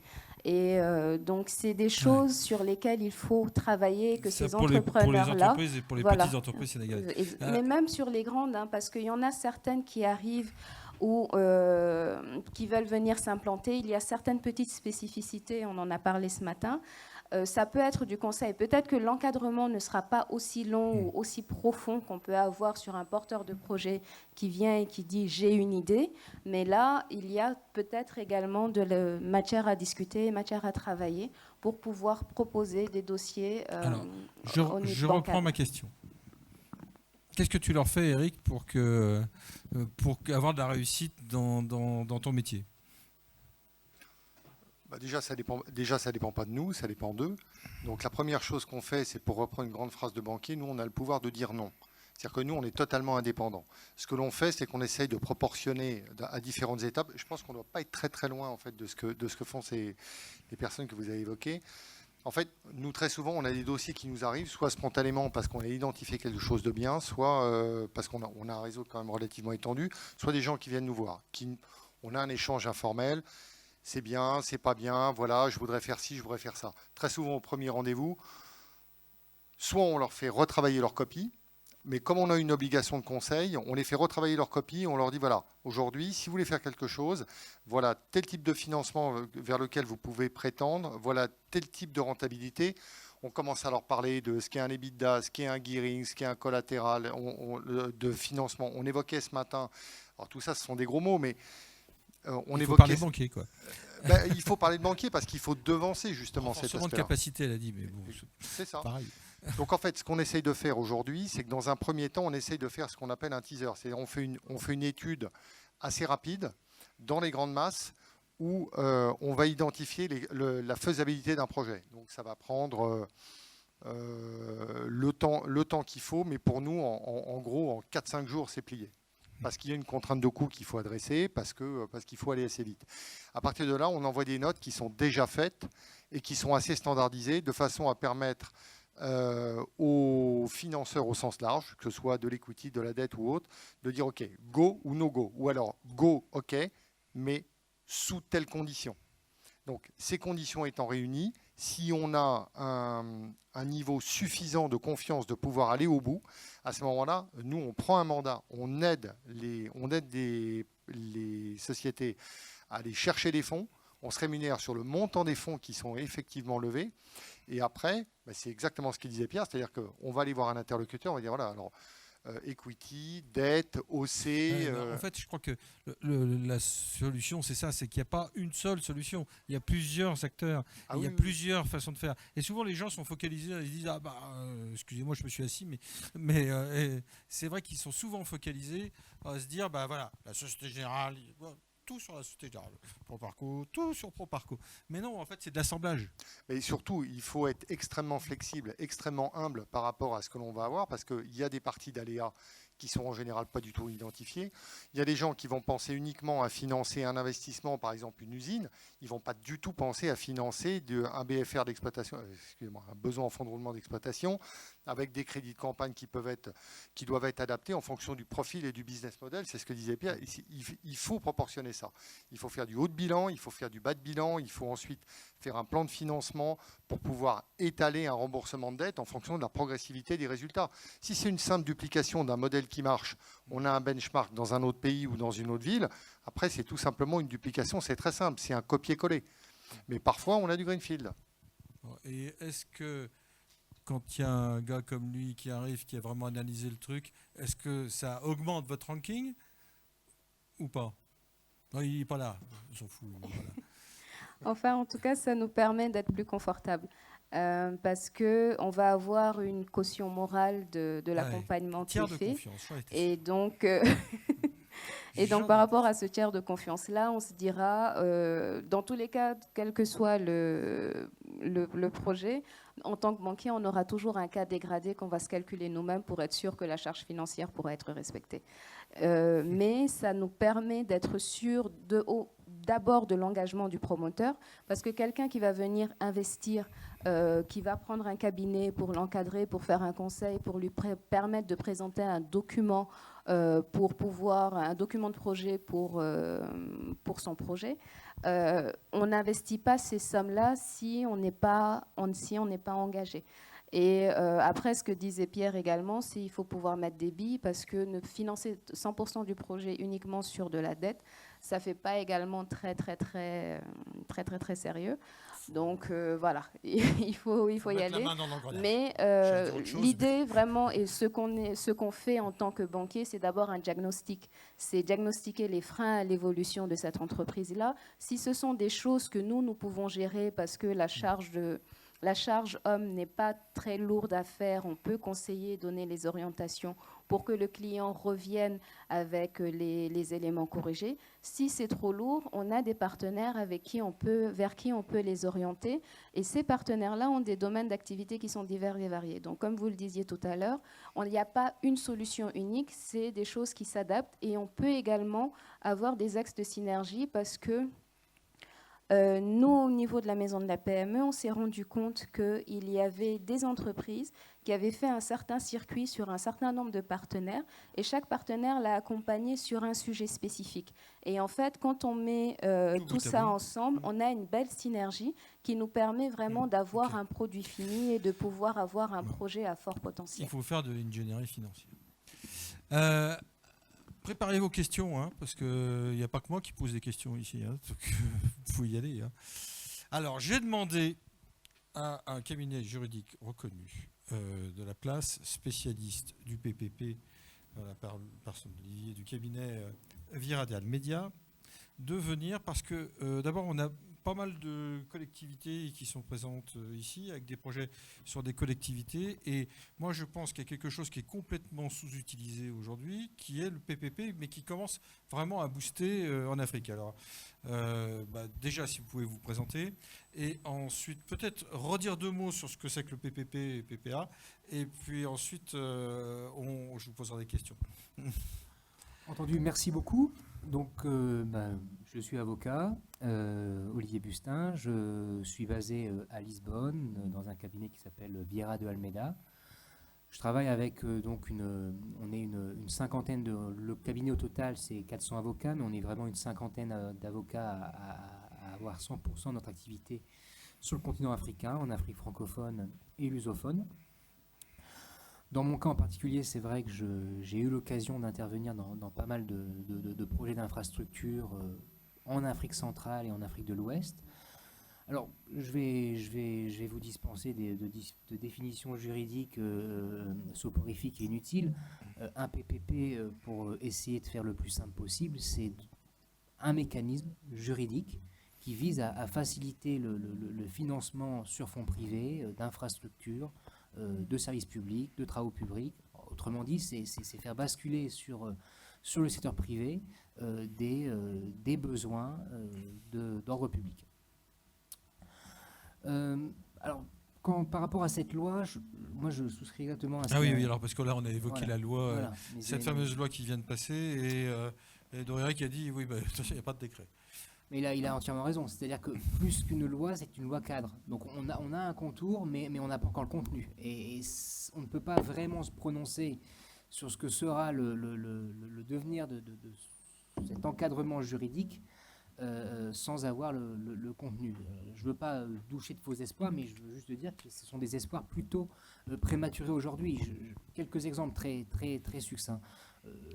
Et donc, c'est des choses sur lesquelles il faut travailler, que ces entrepreneurs-là... Pour les entreprises et pour les petites entreprises sénégalaises. Mais même sur les grandes, parce qu'il y en a certaines qui arrivent ou qui veulent venir s'implanter. Il y a certaines petites spécificités, on en a parlé ce matin. Ça peut être du conseil. Peut-être que l'encadrement ne sera pas aussi long ou aussi profond qu'on peut avoir sur un porteur de projet qui vient et qui dit « j'ai une idée ». Mais là, il y a peut-être également de la matière à discuter, matière à travailler pour pouvoir proposer des dossiers Alors, je reprends ma question. Qu'est-ce que tu leur fais, Eric, pour avoir de la réussite dans ton métier? Déjà, ça dépend pas de nous, ça dépend d'eux. Donc la première chose qu'on fait, c'est, pour reprendre une grande phrase de banquier, nous, on a le pouvoir de dire non. C'est-à-dire que nous, on est totalement indépendants. Ce que l'on fait, c'est qu'on essaye de proportionner à différentes étapes. Je pense qu'on ne doit pas être très très loin en fait, de ce que font les personnes que vous avez évoquées. En fait, nous, très souvent, on a des dossiers qui nous arrivent, soit spontanément parce qu'on a identifié quelque chose de bien, soit parce qu'on a un réseau quand même relativement étendu, soit des gens qui viennent nous voir. On a un échange informel. C'est bien, c'est pas bien, voilà, je voudrais faire ci, je voudrais faire ça. Très souvent, au premier rendez-vous, soit on leur fait retravailler leur copie, mais comme on a une obligation de conseil, on les fait retravailler leur copie, on leur dit, voilà, aujourd'hui, si vous voulez faire quelque chose, voilà tel type de financement vers lequel vous pouvez prétendre, voilà tel type de rentabilité. On commence à leur parler de ce qu'est un EBITDA, ce qu'est un gearing, ce qu'est un collatéral, de financement. On évoquait ce matin, alors tout ça, ce sont des gros mots, mais... il faut parler de banquier, quoi. Il faut parler de banquier parce qu'il faut devancer justement cet aspect-là. De capacité, elle a dit, mais bon, c'est ça. Pareil. Donc en fait, ce qu'on essaye de faire aujourd'hui, c'est que dans un premier temps, on essaye de faire ce qu'on appelle un teaser. C'est-à-dire on fait une étude assez rapide dans les grandes masses où on va identifier la faisabilité d'un projet. Donc ça va prendre le temps qu'il faut, mais pour nous, en gros, en 4-5 jours, c'est plié. Parce qu'il y a une contrainte de coût qu'il faut adresser, parce qu'il faut aller assez vite. À partir de là, on envoie des notes qui sont déjà faites et qui sont assez standardisées, de façon à permettre aux financeurs au sens large, que ce soit de l'equity, de la dette ou autre, de dire OK, go ou no go. Ou alors go, OK, mais sous telles conditions. Donc, ces conditions étant réunies, si on a un niveau suffisant de confiance de pouvoir aller au bout, à ce moment-là, nous, on prend un mandat, on aide les sociétés à aller chercher des fonds, on se rémunère sur le montant des fonds qui sont effectivement levés, et après, c'est exactement ce qu'il disait Pierre, c'est-à-dire qu'on va aller voir un interlocuteur, on va dire, voilà, alors, equity, dette, OC. En fait, je crois que la solution, c'est ça, c'est qu'il n'y a pas une seule solution. Il y a plusieurs acteurs, il y a plusieurs façons de faire. Et souvent, les gens sont focalisés, ils disent excusez-moi, je me suis assis, mais c'est vrai qu'ils sont souvent focalisés à se dire, voilà, la Société Générale. Tout sur la Société Générale, Proparco, tout sur Proparco. Mais non, en fait, c'est de l'assemblage. Mais surtout, il faut être extrêmement flexible, extrêmement humble par rapport à ce que l'on va avoir, parce qu'il y a des parties d'aléas qui sont en général pas du tout identifiées. Il y a des gens qui vont penser uniquement à financer un investissement, par exemple une usine. Ils ne vont pas du tout penser à financer un BFR d'exploitation, un besoin en fonds de roulement d'exploitation, avec des crédits de campagne qui doivent être adaptés en fonction du profil et du business model. C'est ce que disait Pierre. Il faut proportionner ça. Il faut faire du haut de bilan, il faut faire du bas de bilan, il faut ensuite faire un plan de financement pour pouvoir étaler un remboursement de dette en fonction de la progressivité des résultats. Si c'est une simple duplication d'un modèle qui marche, on a un benchmark dans un autre pays ou dans une autre ville, après c'est tout simplement une duplication, c'est très simple, c'est un copier-coller. Mais parfois on a du greenfield. Et est-ce que quand il y a un gars comme lui qui arrive, qui a vraiment analysé le truc, est-ce que ça augmente votre ranking ou pas? Non, il n'est pas là, on s'en fout. Voilà. Enfin, en tout cas, ça nous permet d'être plus confortables. Parce qu'on va avoir une caution morale de l'accompagnement qui est fait. Et donc, par rapport à ce tiers de confiance-là, on se dira, dans tous les cas, quel que soit le projet, en tant que banquier, on aura toujours un cas dégradé qu'on va se calculer nous-mêmes pour être sûr que la charge financière pourra être respectée. Mais ça nous permet d'être sûr d'abord de l'engagement du promoteur, parce que quelqu'un qui va venir investir, qui va prendre un cabinet pour l'encadrer, pour faire un conseil, pour lui permettre de présenter un document un document de projet pour son projet, on n'investit pas ces sommes-là si on n'est pas engagé. Et après, ce que disait Pierre également, c'est qu'il faut pouvoir mettre des billes, parce que ne financer 100% du projet uniquement sur de la dette, ça ne fait pas également très sérieux. Donc voilà, il faut y aller. Mais l'idée vraiment, et ce qu'on fait en tant que banquier, c'est d'abord un diagnostic. C'est diagnostiquer les freins à l'évolution de cette entreprise-là. Si ce sont des choses que nous pouvons gérer, parce que la charge homme n'est pas très lourde à faire, on peut conseiller, donner les orientations pour que le client revienne avec les éléments corrigés. Si c'est trop lourd, on a des partenaires vers qui on peut les orienter. Et ces partenaires-là ont des domaines d'activité qui sont divers et variés. Donc, comme vous le disiez tout à l'heure, il n'y a pas une solution unique, c'est des choses qui s'adaptent. Et on peut également avoir des axes de synergie, parce que nous, au niveau de la maison de la PME, on s'est rendu compte qu'il y avait des entreprises qui avaient fait un certain circuit sur un certain nombre de partenaires, et chaque partenaire l'a accompagné sur un sujet spécifique. Et en fait, quand on met tout ça ensemble, on a une belle synergie qui nous permet vraiment d'avoir un produit fini et de pouvoir avoir un projet à fort potentiel. Il faut faire de l'ingénierie financière. Préparez vos questions, hein, parce qu'il n'y a pas que moi qui pose des questions ici. Hein, donc vous pouvez y aller. Hein. Alors, j'ai demandé à un cabinet juridique reconnu de la place, spécialiste du PPP, la personne du cabinet Viradial Média, de venir, parce que d'abord, on a pas mal de collectivités qui sont présentes ici, avec des projets sur des collectivités. Et moi, je pense qu'il y a quelque chose qui est complètement sous-utilisé aujourd'hui, qui est le PPP, mais qui commence vraiment à booster en Afrique. Alors, déjà, si vous pouvez vous présenter, et ensuite, peut-être redire 2 mots sur ce que c'est que le PPP et PPA, et puis ensuite, je vous poserai des questions. Entendu, merci beaucoup. Donc, je suis avocat, Olivier Bustin. Je suis basé à Lisbonne, dans un cabinet qui s'appelle Vieira de Almeida. Je travaille avec on est une cinquantaine le cabinet au total, c'est 400 avocats, mais on est vraiment une cinquantaine d'avocats à avoir 100% de notre activité sur le continent africain, en Afrique francophone et lusophone. Dans mon cas en particulier, c'est vrai que j'ai eu l'occasion d'intervenir dans pas mal de projets d'infrastructure en Afrique centrale et en Afrique de l'Ouest. Alors, je vais vous dispenser de définitions juridiques soporifiques et inutiles. Un PPP, pour essayer de faire le plus simple possible, c'est un mécanisme juridique qui vise à faciliter le financement sur fonds privés d'infrastructures, de services publics, de travaux publics. Autrement dit, c'est faire basculer sur le secteur privé des besoins d'ordre public. Alors, par rapport à cette loi, moi je souscris exactement à ça. Ah oui, alors parce que là on a évoqué la loi, voilà, cette fameuse loi qui vient de passer, et Doré qui a dit oui, il n'y a pas de décret. Mais là, il a entièrement raison. C'est-à-dire que plus qu'une loi, c'est une loi cadre. Donc on a un contour, mais on n'a pas encore le contenu. Et on ne peut pas vraiment se prononcer sur ce que sera le devenir de cet encadrement juridique sans avoir le contenu. Je ne veux pas doucher de faux espoirs, mais je veux juste dire que ce sont des espoirs plutôt prématurés aujourd'hui. Quelques exemples très, très, très succincts.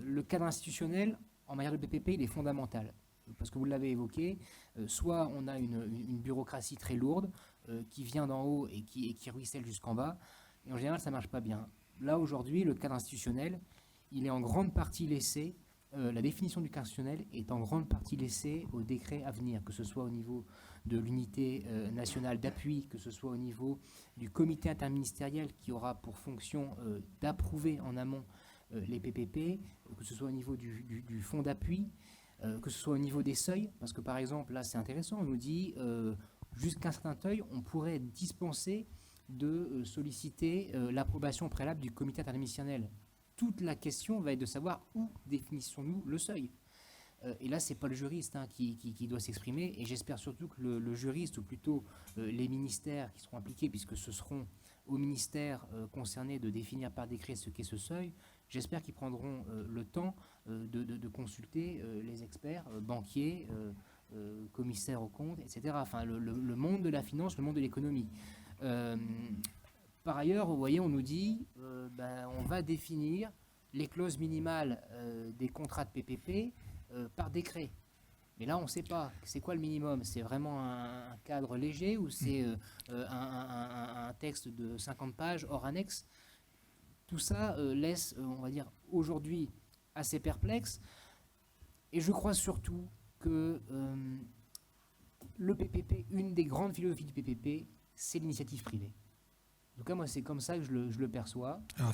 Le cadre institutionnel, en matière de PPP, il est fondamental. Parce que vous l'avez évoqué, soit on a une bureaucratie très lourde qui vient d'en haut et qui ruisselle jusqu'en bas, et en général ça ne marche pas bien. Là aujourd'hui, le cadre institutionnel, il est en grande partie laissé, la définition du cadre institutionnel est en grande partie laissée au décret à venir, que ce soit au niveau de l'unité nationale d'appui, que ce soit au niveau du comité interministériel qui aura pour fonction d'approuver en amont les PPP, que ce soit au niveau du fonds d'appui, que ce soit au niveau des seuils, parce que par exemple, là c'est intéressant, on nous dit jusqu'à un certain seuil, on pourrait dispenser de solliciter l'approbation préalable du comité interministériel. Toute la question va être de savoir où définissons-nous le seuil. Et là, c'est pas le juriste qui doit s'exprimer, et j'espère surtout que le juriste, ou plutôt les ministères qui seront impliqués, puisque ce seront aux ministères concernés de définir par décret ce qu'est ce seuil, j'espère qu'ils prendront le temps de consulter les experts, banquiers, commissaires aux comptes, etc. Enfin, le monde de la finance, le monde de l'économie. Par ailleurs, vous voyez, on nous dit on va définir les clauses minimales des contrats de PPP par décret. Mais là, on ne sait pas. C'est quoi le minimum? C'est vraiment un cadre léger ou c'est un texte de 50 pages hors annexe? Tout ça laisse, on va dire, aujourd'hui assez perplexe. Et je crois surtout que le PPP, une des grandes philosophies du PPP, c'est l'initiative privée. En tout cas, moi, c'est comme ça que je le perçois. Ah,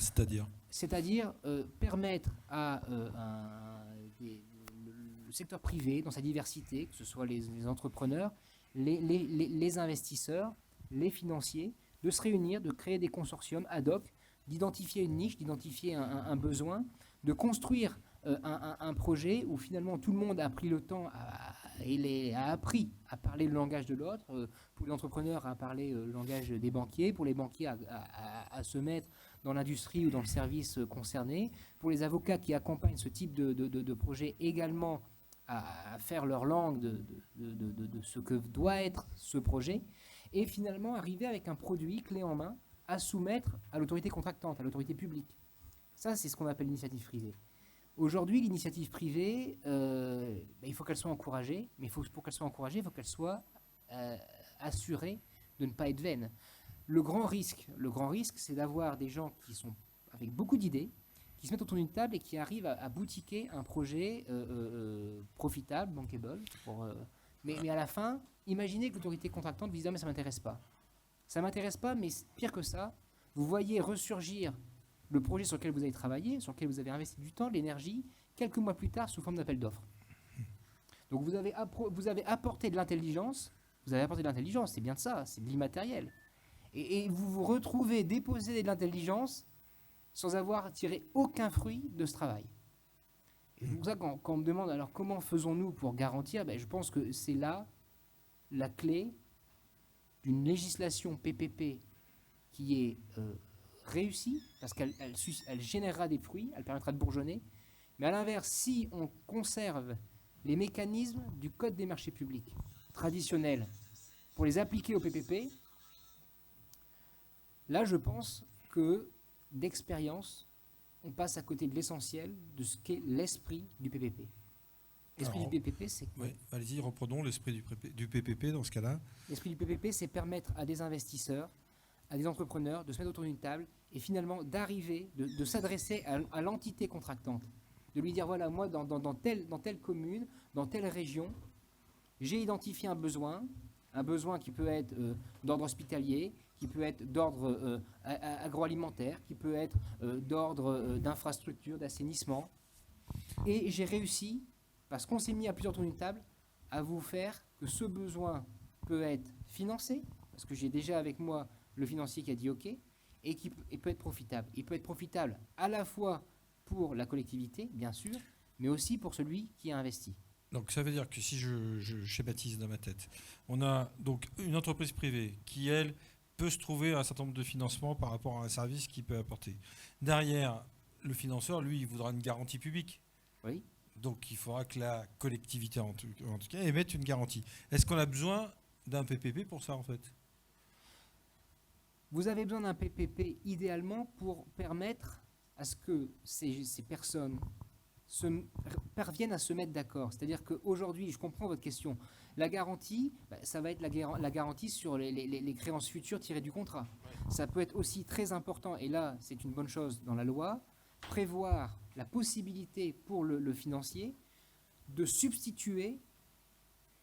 c'est-à-dire permettre à le secteur privé, dans sa diversité, que ce soit les entrepreneurs, les investisseurs, les financiers, de se réunir, de créer des consortiums ad hoc, d'identifier une niche, d'identifier un besoin, de construire un projet où finalement tout le monde a pris le temps et a appris à parler le langage de l'autre, pour les entrepreneurs à parler le langage des banquiers, pour les banquiers à se mettre dans l'industrie ou dans le service concerné, pour les avocats qui accompagnent ce type de projet également à faire leur langue de ce que doit être ce projet, et finalement arriver avec un produit clé en main à soumettre à l'autorité contractante, à l'autorité publique. Ça, c'est ce qu'on appelle l'initiative privée. Aujourd'hui, l'initiative privée, il faut qu'elle soit encouragée, mais pour qu'elle soit encouragée, il faut qu'elle soit assurée de ne pas être vaine. Le grand risque, c'est d'avoir des gens qui sont avec beaucoup d'idées, qui se mettent autour d'une table et qui arrivent à boutiquer un projet profitable, bankable. Mais à la fin, imaginez que l'autorité contractante vous dise « Ah, mais ça ne m'intéresse pas ». Ça ne m'intéresse pas, mais pire que ça, vous voyez ressurgir le projet sur lequel vous avez travaillé, sur lequel vous avez investi du temps, l'énergie, quelques mois plus tard sous forme d'appel d'offres. Donc vous avez apporté de l'intelligence, c'est bien de ça, c'est de l'immatériel. Et vous vous retrouvez déposer de l'intelligence sans avoir tiré aucun fruit de ce travail. Et c'est pour ça quand on me demande alors comment faisons-nous pour garantir, je pense que c'est là la clé d'une législation PPP qui est réussie, parce qu'elle générera des fruits, elle permettra de bourgeonner, mais à l'inverse, si on conserve les mécanismes du Code des marchés publics, traditionnels pour les appliquer au PPP, là, je pense que d'expérience, on passe à côté de l'essentiel de ce qu'est l'esprit du PPP. L'esprit Alors, du PPP, c'est Oui, allez-y, reprenons l'esprit du PPP dans ce cas-là. L'esprit du PPP, c'est permettre à des investisseurs, à des entrepreneurs de se mettre autour d'une table et finalement d'arriver, de s'adresser à l'entité contractante, de lui dire voilà, moi dans telle commune, dans telle région, j'ai identifié un besoin qui peut être d'ordre hospitalier, qui peut être d'ordre agroalimentaire, qui peut être d'ordre d'infrastructure, d'assainissement. Et j'ai réussi, parce qu'on s'est mis à plusieurs autour d'une table, à vous faire que ce besoin peut être financé, parce que j'ai déjà avec moi le financier qui a dit OK, et qui peut être profitable. Il peut être profitable à la fois pour la collectivité, bien sûr, mais aussi pour celui qui a investi. Donc ça veut dire que si je schématise dans ma tête, on a donc une entreprise privée qui, elle, peut se trouver un certain nombre de financements par rapport à un service qu'il peut apporter. Derrière, le financeur, lui, il voudra une garantie publique. Oui. Donc il faudra que la collectivité, en tout cas, émette une garantie. Est-ce qu'on a besoin d'un PPP pour ça, en fait ? Vous avez besoin d'un PPP idéalement pour permettre à ce que ces personnes parviennent à se mettre d'accord. C'est-à-dire qu'aujourd'hui, je comprends votre question, la garantie, ça va être la garantie sur les créances futures tirées du contrat. Ça peut être aussi très important, et là c'est une bonne chose dans la loi, prévoir la possibilité pour le financier de substituer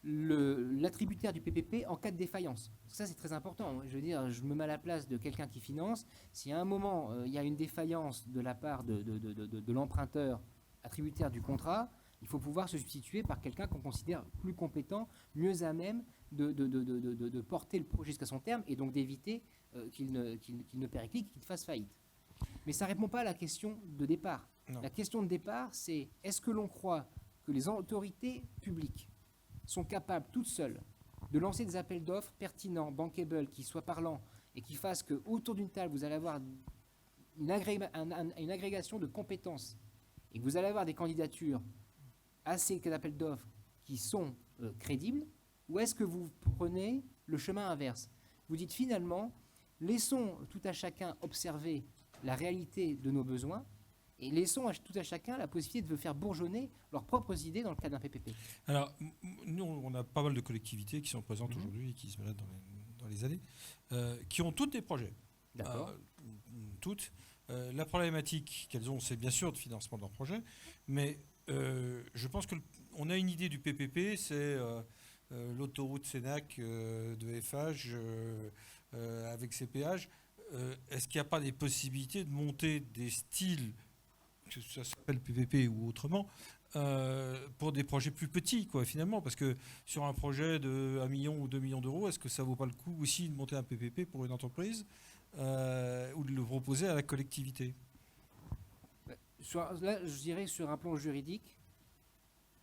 l'attributaire du PPP en cas de défaillance. Ça, c'est très important. Je veux dire, je me mets à la place de quelqu'un qui finance. Si à un moment, il y a une défaillance de la part de l'emprunteur attributaire du contrat, il faut pouvoir se substituer par quelqu'un qu'on considère plus compétent, mieux à même de porter le projet jusqu'à son terme et donc d'éviter qu'il ne périclite, qu'il fasse faillite. Mais ça ne répond pas à la question de départ. Non. La question de départ, c'est est-ce que l'on croit que les autorités publiques sont capables toutes seules de lancer des appels d'offres pertinents, bankable, qui soient parlants et qui fassent qu'autour d'une table, vous allez avoir une agrégation de compétences et que vous allez avoir des candidatures à ces appels d'offres qui sont crédibles, ou est-ce que vous prenez le chemin inverse? Vous dites finalement, laissons tout à chacun observer la réalité de nos besoins et laissons tout à chacun la possibilité de faire bourgeonner leurs propres idées dans le cadre d'un PPP. Alors, nous, on a pas mal de collectivités qui sont présentes aujourd'hui et qui se baladent dans les allées, qui ont toutes des projets. D'accord. Toutes. La problématique qu'elles ont, c'est bien sûr de financement de leurs projets, mais je pense qu'on a une idée du PPP, c'est l'autoroute Sénac de FH avec ses péages. Est-ce qu'il n'y a pas des possibilités de monter des styles, que ça s'appelle PPP ou autrement, pour des projets plus petits, quoi, finalement? Parce que sur un projet de 1 million ou 2 millions d'euros, est-ce que ça ne vaut pas le coup aussi de monter un PPP pour une entreprise ou de le proposer à la collectivité? Là, je dirais sur un plan juridique,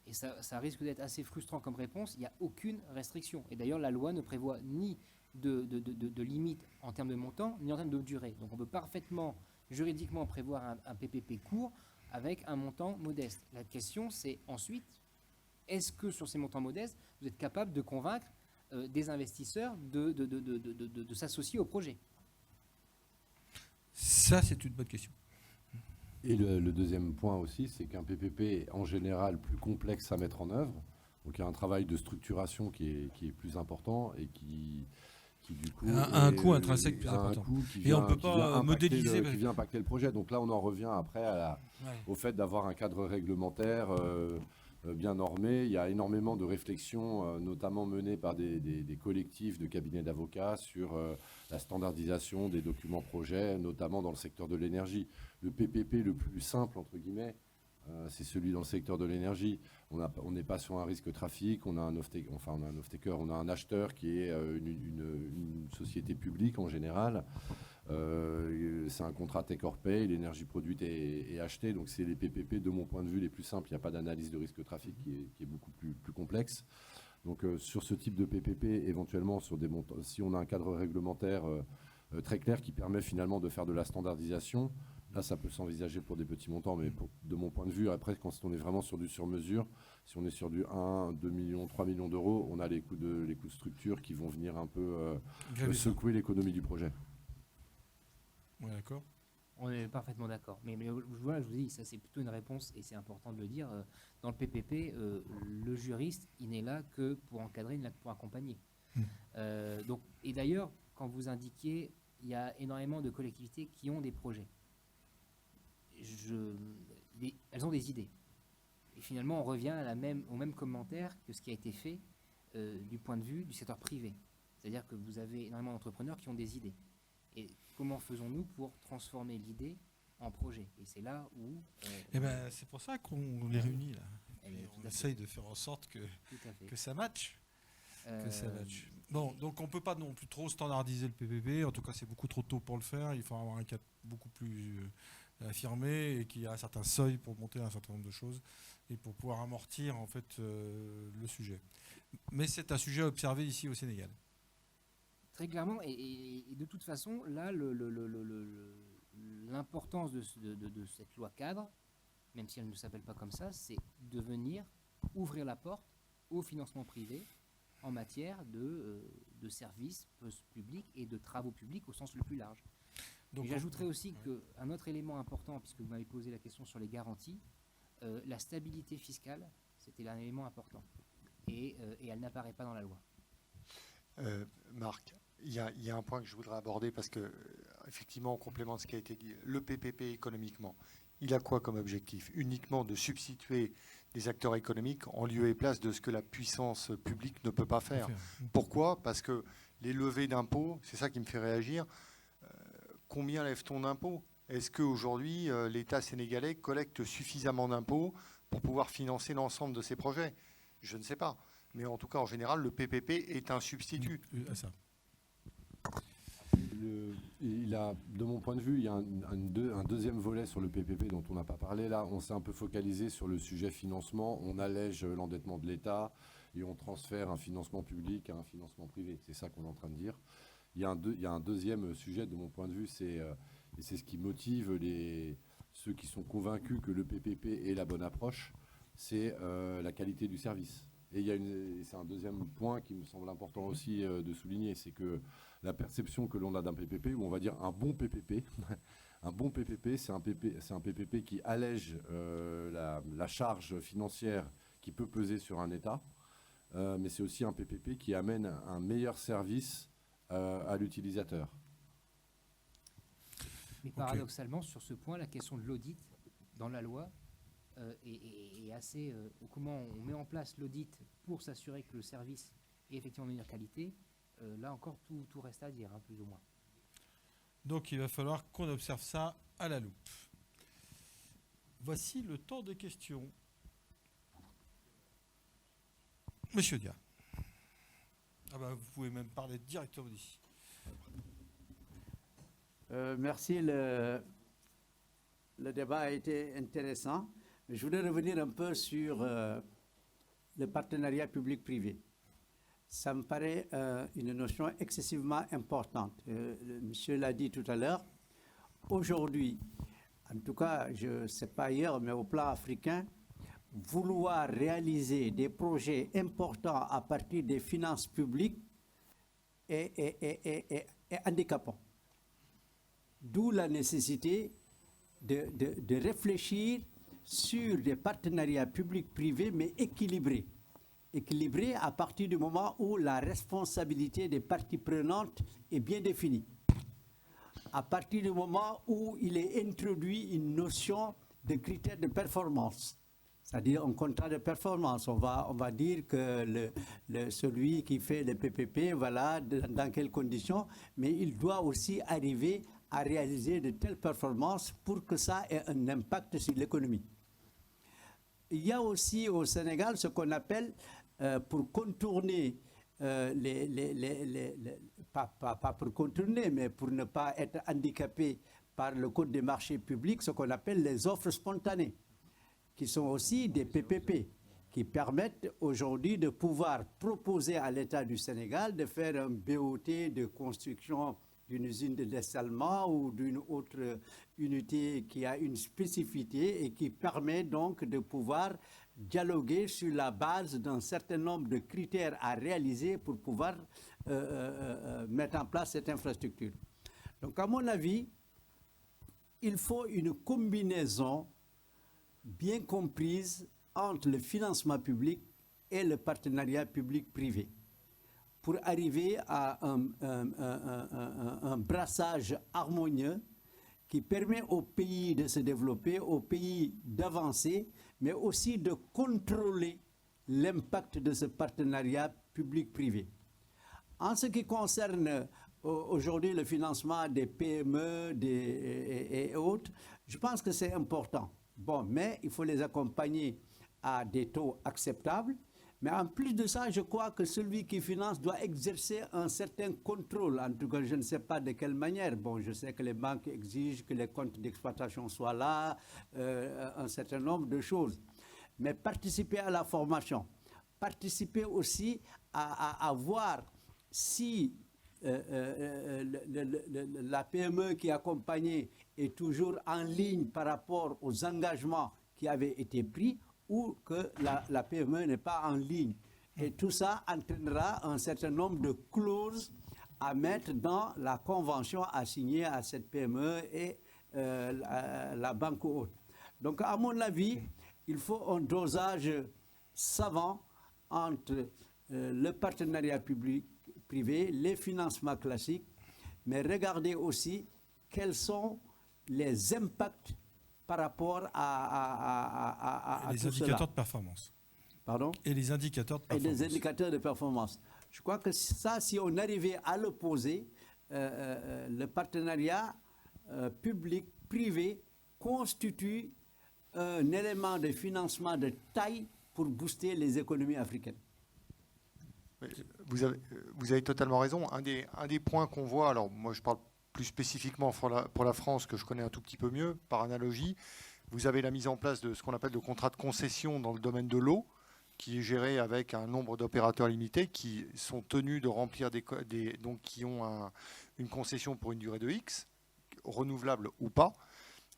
et ça risque d'être assez frustrant comme réponse, il n'y a aucune restriction. Et d'ailleurs, la loi ne prévoit ni de limite en termes de montant, ni en termes de durée. Donc on peut parfaitement, juridiquement, prévoir un PPP court avec un montant modeste. La question, c'est ensuite, est-ce que sur ces montants modestes, vous êtes capable de convaincre des investisseurs de s'associer au projet? Ça, c'est une bonne question. Et le deuxième point aussi, c'est qu'un PPP est en général plus complexe à mettre en œuvre. Donc il y a un travail de structuration qui est plus important et qui du coup un coût intrinsèque plus important. Et on ne peut pas modéliser. Qui vient impacter le projet. Donc là, on en revient après au fait d'avoir un cadre réglementaire bien normé. Il y a énormément de réflexions, notamment menées par des collectifs de cabinets d'avocats sur la standardisation des documents projets, notamment dans le secteur de l'énergie. Le PPP le plus simple, entre guillemets, c'est celui dans le secteur de l'énergie. On n'est pas sur un risque trafic, on a un off-taker, on a un acheteur qui est une société publique en général. C'est un contrat take or pay, l'énergie produite est achetée, donc c'est les PPP de mon point de vue les plus simples. Il n'y a pas d'analyse de risque trafic qui est beaucoup plus complexe. Donc sur ce type de PPP, éventuellement sur des montants, si on a un cadre réglementaire très clair qui permet finalement de faire de la standardisation, là ça peut s'envisager pour des petits montants, mais de mon point de vue, après quand on est vraiment sur du sur-mesure, Si on est sur du 1, 2 millions, 3 millions d'euros, on a les coûts de structure qui vont venir un peu secouer l'économie du projet. Ouais, d'accord. On est parfaitement d'accord. Mais voilà, je vous dis, ça c'est plutôt une réponse, et c'est important de le dire. Dans le PPP, le juriste, il n'est là que pour encadrer, il n'est là que pour accompagner. Et d'ailleurs, quand vous indiquiez, il y a énormément de collectivités qui ont des projets. Elles ont des idées. Et finalement, on revient au même commentaire que ce qui a été fait du point de vue du secteur privé. C'est-à-dire que vous avez énormément d'entrepreneurs qui ont des idées. Et comment faisons-nous pour transformer l'idée en projet? Et c'est là où... c'est pour ça qu'on les réunit là. On essaye de faire en sorte que ça matche. Bon, donc on ne peut pas non plus trop standardiser le PPP. En tout cas, c'est beaucoup trop tôt pour le faire. Il faut avoir un cadre beaucoup plus affirmé et qu'il y a un certain seuil pour monter un certain nombre de choses et pour pouvoir amortir en fait le sujet. Mais c'est un sujet à observer ici au Sénégal. Très clairement, et de toute façon, là, l'importance de cette loi cadre, même si elle ne s'appelle pas comme ça, c'est de venir ouvrir la porte au financement privé en matière de services publics et de travaux publics au sens le plus large. Donc, j'ajouterais aussi qu'un autre élément important, puisque vous m'avez posé la question sur les garanties, la stabilité fiscale, c'était un élément important. Et elle n'apparaît pas dans la loi. Marc, il y a un point que je voudrais aborder parce que, effectivement, en complément de ce qui a été dit, le PPP économiquement, il a quoi comme objectif? Uniquement de substituer des acteurs économiques en lieu et place de ce que la puissance publique ne peut pas faire. Pourquoi? Parce que les levées d'impôts, c'est ça qui me fait réagir. Combien lève-t-on d'impôts? Est-ce qu'aujourd'hui, l'État sénégalais collecte suffisamment d'impôts pour pouvoir financer l'ensemble de ces projets? Je ne sais pas. Mais en tout cas, en général, le PPP est un substitut. À ça. De mon point de vue, il y a un deuxième volet sur le PPP dont on n'a pas parlé. Là, on s'est un peu focalisé sur le sujet financement. On allège l'endettement de l'État et on transfère un financement public à un financement privé. C'est ça qu'on est en train de dire. Il y a un deuxième sujet, de mon point de vue, et c'est ce qui motive ceux qui sont convaincus que le PPP est la bonne approche, c'est la qualité du service. Et c'est un deuxième point qui me semble important aussi de souligner, c'est que la perception que l'on a d'un PPP, ou on va dire un bon PPP, un bon PPP, c'est un PPP qui allège la charge financière qui peut peser sur un État, mais c'est aussi un PPP qui amène un meilleur service à l'utilisateur. Mais paradoxalement, sur ce point, la question de l'audit dans la loi est assez... comment on met en place l'audit pour s'assurer que le service est effectivement de meilleure qualité, là encore, tout reste à dire, plus ou moins. Donc il va falloir qu'on observe ça à la loupe. Voici le temps des questions. Monsieur Dia. Vous pouvez même parler directement d'ici. Merci. Le débat a été intéressant. Je voulais revenir un peu sur le partenariat public-privé. Ça me paraît une notion excessivement importante. Monsieur l'a dit tout à l'heure. Aujourd'hui, en tout cas, je ne sais pas ailleurs, mais au plan africain, vouloir réaliser des projets importants à partir des finances publiques est handicapant. D'où la nécessité de réfléchir sur des partenariats publics-privés, mais équilibrés. Équilibrés à partir du moment où la responsabilité des parties prenantes est bien définie. À partir du moment où il est introduit une notion de critères de performance. C'est-à-dire un contrat de performance. On va dire que celui qui fait le PPP, voilà, dans quelles conditions, mais il doit aussi arriver à réaliser de telles performances pour que ça ait un impact sur l'économie. Il y a aussi au Sénégal ce qu'on appelle, pour contourner, pas pour contourner, mais pour ne pas être handicapé par le code des marchés publics, ce qu'on appelle les offres spontanées, qui sont aussi des PPP, qui permettent aujourd'hui de pouvoir proposer à l'État du Sénégal de faire un BOT de construction d'une usine de dessalement ou d'une autre unité qui a une spécificité et qui permet donc de pouvoir dialoguer sur la base d'un certain nombre de critères à réaliser pour pouvoir mettre en place cette infrastructure. Donc, à mon avis, il faut une combinaison bien comprise entre le financement public et le partenariat public-privé pour arriver à un brassage harmonieux qui permet au pays de se développer, au pays d'avancer, mais aussi de contrôler l'impact de ce partenariat public-privé. En ce qui concerne aujourd'hui le financement des PME et autres, je pense que c'est important. Bon, mais il faut les accompagner à des taux acceptables. Mais en plus de ça, je crois que celui qui finance doit exercer un certain contrôle. En tout cas, je ne sais pas de quelle manière. Bon, je sais que les banques exigent que les comptes d'exploitation soient là, un certain nombre de choses. Mais participer à la formation, participer aussi à voir si la PME qui est accompagnée est toujours en ligne par rapport aux engagements qui avaient été pris, ou que la PME n'est pas en ligne. Et tout ça entraînera un certain nombre de clauses à mettre dans la convention assignée à cette PME et la banque ou autre. Donc, à mon avis, il faut un dosage savant entre le partenariat public-privé, les financements classiques, mais regarder aussi quels sont les impacts par rapport à les tout indicateurs cela. de performance. Pardon? Et les indicateurs de Et performance. les indicateurs de performance. Je crois que ça, si on arrivait à le poser, le partenariat public-privé constitue un élément de financement de taille pour booster les économies africaines. Vous avez totalement raison. Un des points qu'on voit, alors moi je parle plus spécifiquement pour la France, que je connais un tout petit peu mieux, par analogie, vous avez la mise en place de ce qu'on appelle le contrat de concession dans le domaine de l'eau, qui est géré avec un nombre d'opérateurs limités qui sont tenus de remplir donc qui ont une concession pour une durée de X, renouvelable ou pas,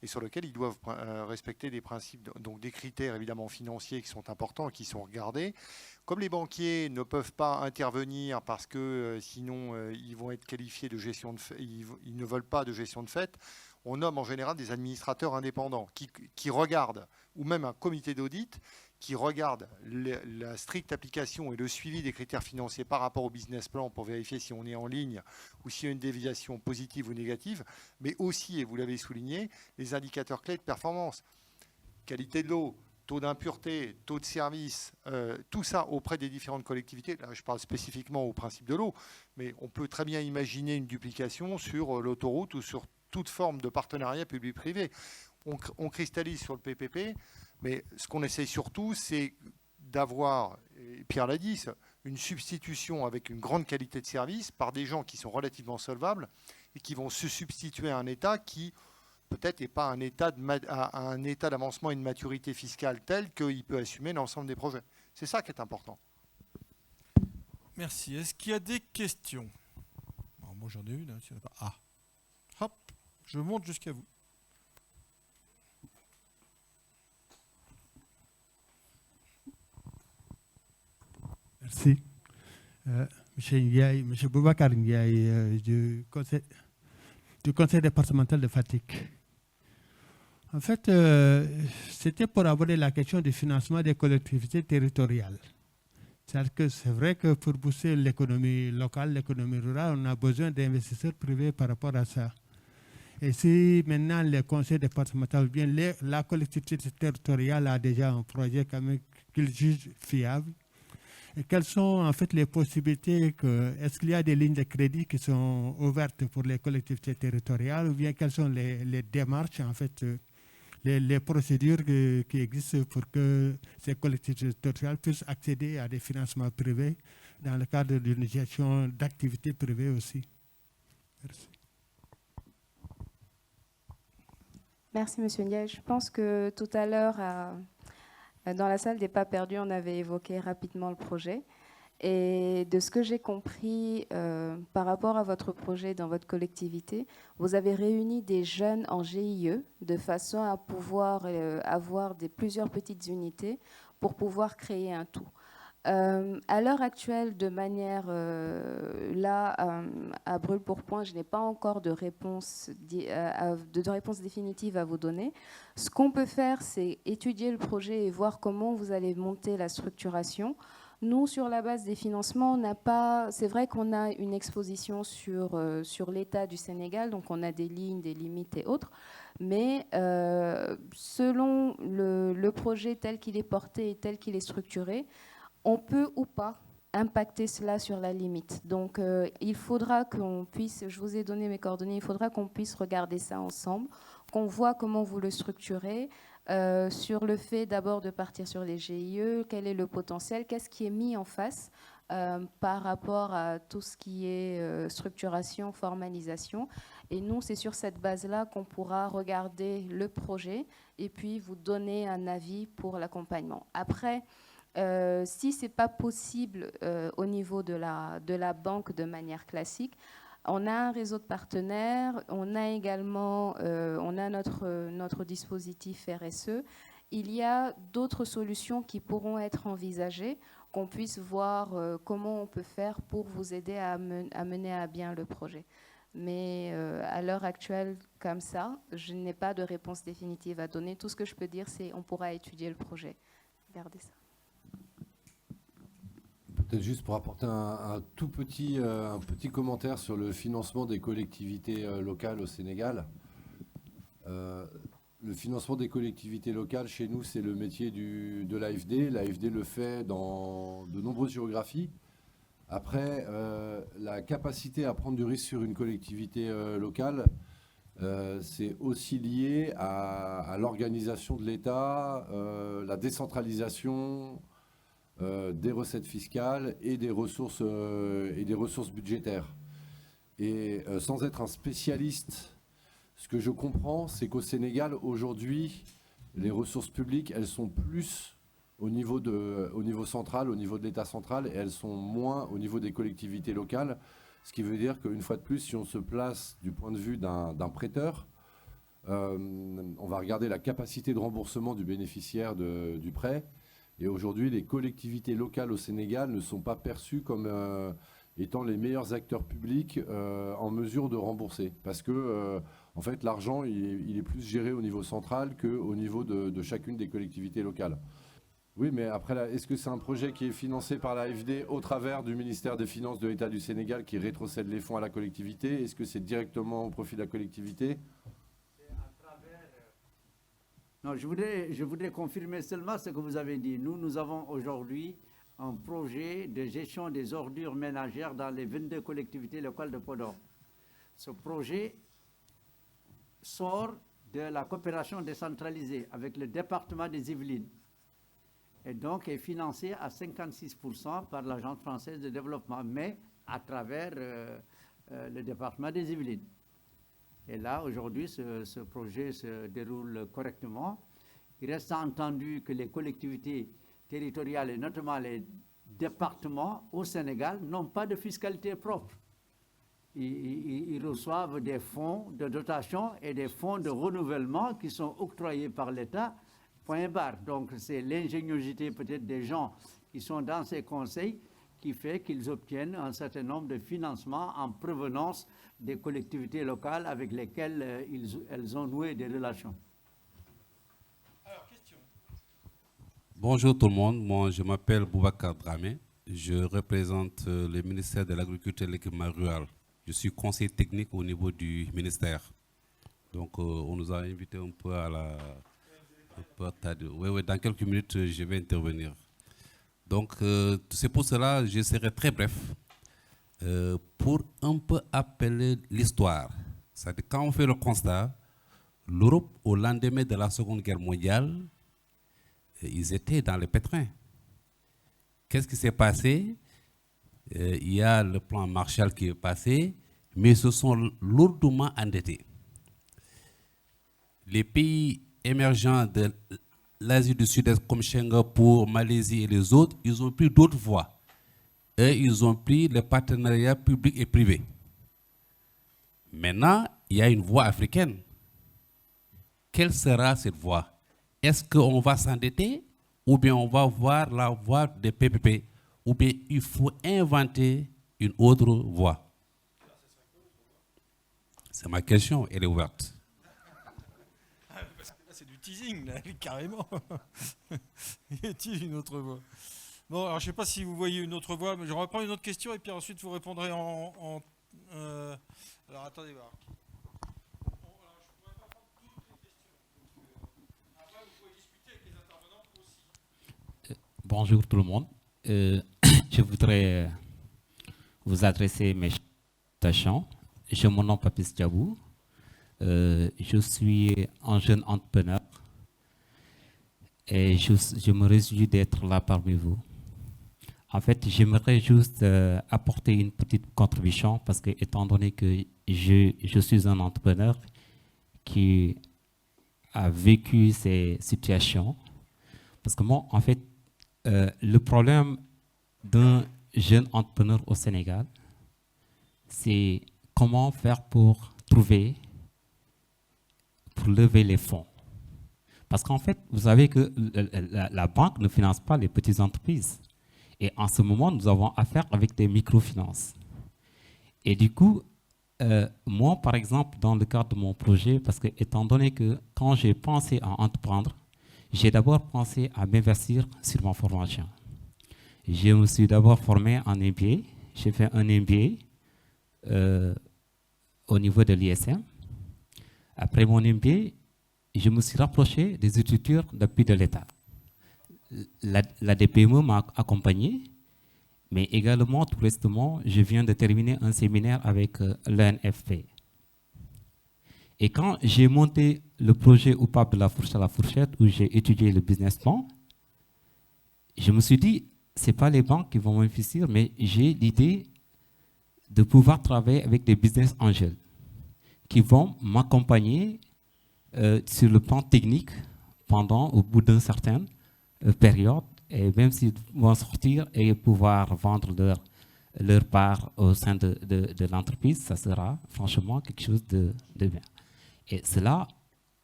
et sur lequel ils doivent respecter des principes, donc des critères évidemment financiers qui sont importants, qui sont regardés. Comme les banquiers ne peuvent pas intervenir parce que sinon ils vont être qualifiés de gestion de fait, ils ne veulent pas de gestion de fait, on nomme en général des administrateurs indépendants qui regardent, ou même un comité d'audit qui regarde la stricte application et le suivi des critères financiers par rapport au business plan pour vérifier si on est en ligne ou s'il y a une déviation positive ou négative, mais aussi, et vous l'avez souligné, les indicateurs clés de performance. Qualité de l'eau, taux d'impureté, taux de service, tout ça auprès des différentes collectivités. Là, je parle spécifiquement au principe de l'eau, mais on peut très bien imaginer une duplication sur l'autoroute ou sur toute forme de partenariat public-privé. On cristallise sur le PPP, mais ce qu'on essaye surtout, c'est d'avoir, et Pierre l'a dit, une substitution avec une grande qualité de service par des gens qui sont relativement solvables et qui vont se substituer à un État qui peut-être n'est pas un état d'avancement et de maturité fiscale tel qu'il peut assumer l'ensemble des projets. C'est ça qui est important. Merci. Est-ce qu'il y a des questions? Alors, moi, j'en ai une. Hein, s'il y en a pas. Ah. Hop, je monte jusqu'à vous. Merci. Monsieur Ndiaye, Monsieur Boubacar Ndiaye du conseil départemental de Fatick. En fait, c'était pour aborder la question du financement des collectivités territoriales. C'est-à-dire que c'est vrai que pour booster l'économie locale, l'économie rurale, on a besoin d'investisseurs privés par rapport à ça. Et si maintenant le conseil départemental, bien la collectivité territoriale a déjà un projet qu'il juge fiable, et quelles sont en fait les possibilités est-ce qu'il y a des lignes de crédit qui sont ouvertes pour les collectivités territoriales ou bien quelles sont les démarches en fait, les procédures qui existent pour que ces collectivités territoriales puissent accéder à des financements privés dans le cadre d'une gestion d'activités privées aussi. Merci. Merci, Monsieur Ndiaye. Je pense que tout à l'heure, dans la salle des pas perdus, on avait évoqué rapidement le projet. Et de ce que j'ai compris par rapport à votre projet dans votre collectivité, vous avez réuni des jeunes en GIE de façon à pouvoir avoir plusieurs petites unités pour pouvoir créer un tout. À l'heure actuelle, de manière à brûle-pourpoint, je n'ai pas encore de réponse définitive à vous donner. Ce qu'on peut faire, c'est étudier le projet et voir comment vous allez monter la structuration. Nous, sur la base des financements, c'est vrai qu'on a une exposition sur l'État du Sénégal, donc on a des lignes, des limites et autres, mais selon le projet tel qu'il est porté et tel qu'il est structuré, on peut ou pas impacter cela sur la limite. Donc, il faudra qu'on puisse, je vous ai donné mes coordonnées, il faudra qu'on puisse regarder ça ensemble, qu'on voit comment vous le structurez, sur le fait d'abord de partir sur les GIE, quel est le potentiel, qu'est-ce qui est mis en face par rapport à tout ce qui est structuration, formalisation. Et nous, c'est sur cette base-là qu'on pourra regarder le projet et puis vous donner un avis pour l'accompagnement. Après, si ce n'est pas possible au niveau de la banque de manière classique, on a un réseau de partenaires, on a également notre dispositif RSE. Il y a d'autres solutions qui pourront être envisagées, qu'on puisse voir comment on peut faire pour vous aider à mener à bien le projet. Mais à l'heure actuelle, comme ça, je n'ai pas de réponse définitive à donner. Tout ce que je peux dire, c'est qu'on pourra étudier le projet. Regardez ça. Peut-être juste pour apporter un petit commentaire sur le financement des collectivités locales au Sénégal. Le financement des collectivités locales, chez nous, c'est le métier de l'AFD. L'AFD le fait dans de nombreuses géographies. Après, la capacité à prendre du risque sur une collectivité locale, c'est aussi lié à l'organisation de l'État, la décentralisation des recettes fiscales et des ressources budgétaires. Et sans être un spécialiste, ce que je comprends, c'est qu'au Sénégal, aujourd'hui, les ressources publiques, elles sont plus au niveau central, au niveau de l'État central, et elles sont moins au niveau des collectivités locales. Ce qui veut dire qu'une fois de plus, si on se place du point de vue d'un prêteur, on va regarder la capacité de remboursement du bénéficiaire du prêt. Et aujourd'hui, les collectivités locales au Sénégal ne sont pas perçues comme étant les meilleurs acteurs publics en mesure de rembourser. Parce que, en fait, l'argent, il est plus géré au niveau central qu'au niveau de chacune des collectivités locales. Oui, mais après, est-ce que c'est un projet qui est financé par l'AFD au travers du ministère des Finances de l'État du Sénégal qui rétrocède les fonds à la collectivité? Est-ce que c'est directement au profit de la collectivité? Non, je voudrais confirmer seulement ce que vous avez dit. Nous avons aujourd'hui un projet de gestion des ordures ménagères dans les 22 collectivités locales de Podor. Ce projet sort de la coopération décentralisée avec le département des Yvelines et donc est financé à 56% par l'Agence française de développement, mais à travers le département des Yvelines. Et là, aujourd'hui, ce projet se déroule correctement. Il reste entendu que les collectivités territoriales, et notamment les départements au Sénégal, n'ont pas de fiscalité propre. Ils reçoivent des fonds de dotation et des fonds de renouvellement qui sont octroyés par l'État, point barre. Donc, c'est l'ingéniosité peut-être des gens qui sont dans ces conseils qui fait qu'ils obtiennent un certain nombre de financements en provenance des collectivités locales avec lesquelles elles ont noué des relations. Alors, question. Bonjour tout le monde, moi je m'appelle Boubacar Dramé, je représente le ministère de l'Agriculture et de l'équipement rural. Je suis conseiller technique au niveau du ministère. Donc on nous a invités un peu à la... Oui, dans quelques minutes je vais intervenir. Donc c'est pour cela je serai très bref. Pour un peu appeler l'histoire. C'est-à-dire quand on fait le constat, l'Europe au lendemain de la Seconde Guerre mondiale, ils étaient dans le pétrin. Qu'est-ce qui s'est passé? Il y a le plan Marshall qui est passé, mais ils se sont lourdement endettés. Les pays émergents de l'Asie du Sud-Est comme Singapour, Malaisie et les autres, ils ont pris d'autres voies. Et ils ont pris le partenariat public et privé. Maintenant, il y a une voie africaine. Quelle sera cette voie? Est-ce qu'on va s'endetter ou bien on va voir la voie des PPP, ou bien il faut inventer une autre voie? C'est ma question, elle est ouverte. Parce que là, c'est du teasing, là, carrément. Y a-t-il une autre voie? Bon, alors je ne sais pas si vous voyez une autre voie, mais je reprends une autre question et puis ensuite vous répondrez alors attendez voir. Bonjour tout le monde. Je voudrais vous adresser mes salutations. Je me nomme Papis Diabou. Je suis un jeune entrepreneur et je me réjouis d'être là parmi vous. En fait, j'aimerais juste apporter une petite contribution parce que, étant donné que je suis un entrepreneur qui a vécu ces situations, parce que moi, en fait, le problème d'un jeune entrepreneur au Sénégal, c'est comment faire pour lever les fonds. Parce qu'en fait, vous savez que la banque ne finance pas les petites entreprises. Et en ce moment, nous avons affaire avec des microfinances. Et du coup, moi, par exemple, dans le cadre de mon projet, parce que étant donné que quand j'ai pensé à entreprendre, j'ai d'abord pensé à m'investir sur ma formation. Je me suis d'abord formé en MBA. J'ai fait un MBA au niveau de l'ISM. Après mon MBA, je me suis rapproché des structures d'appui de l'État. La DPME m'a accompagné, mais également, tout récemment, je viens de terminer un séminaire avec l'ENFP. Et quand j'ai monté le projet OUPAP de la fourche à la fourchette, où j'ai étudié le business plan, je me suis dit, ce n'est pas les banques qui vont m'investir, mais j'ai l'idée de pouvoir travailler avec des business angels qui vont m'accompagner sur le plan technique au bout d'une certaine période, et même s'ils vont sortir et pouvoir vendre leur part au sein de l'entreprise, ça sera franchement quelque chose de bien. Et cela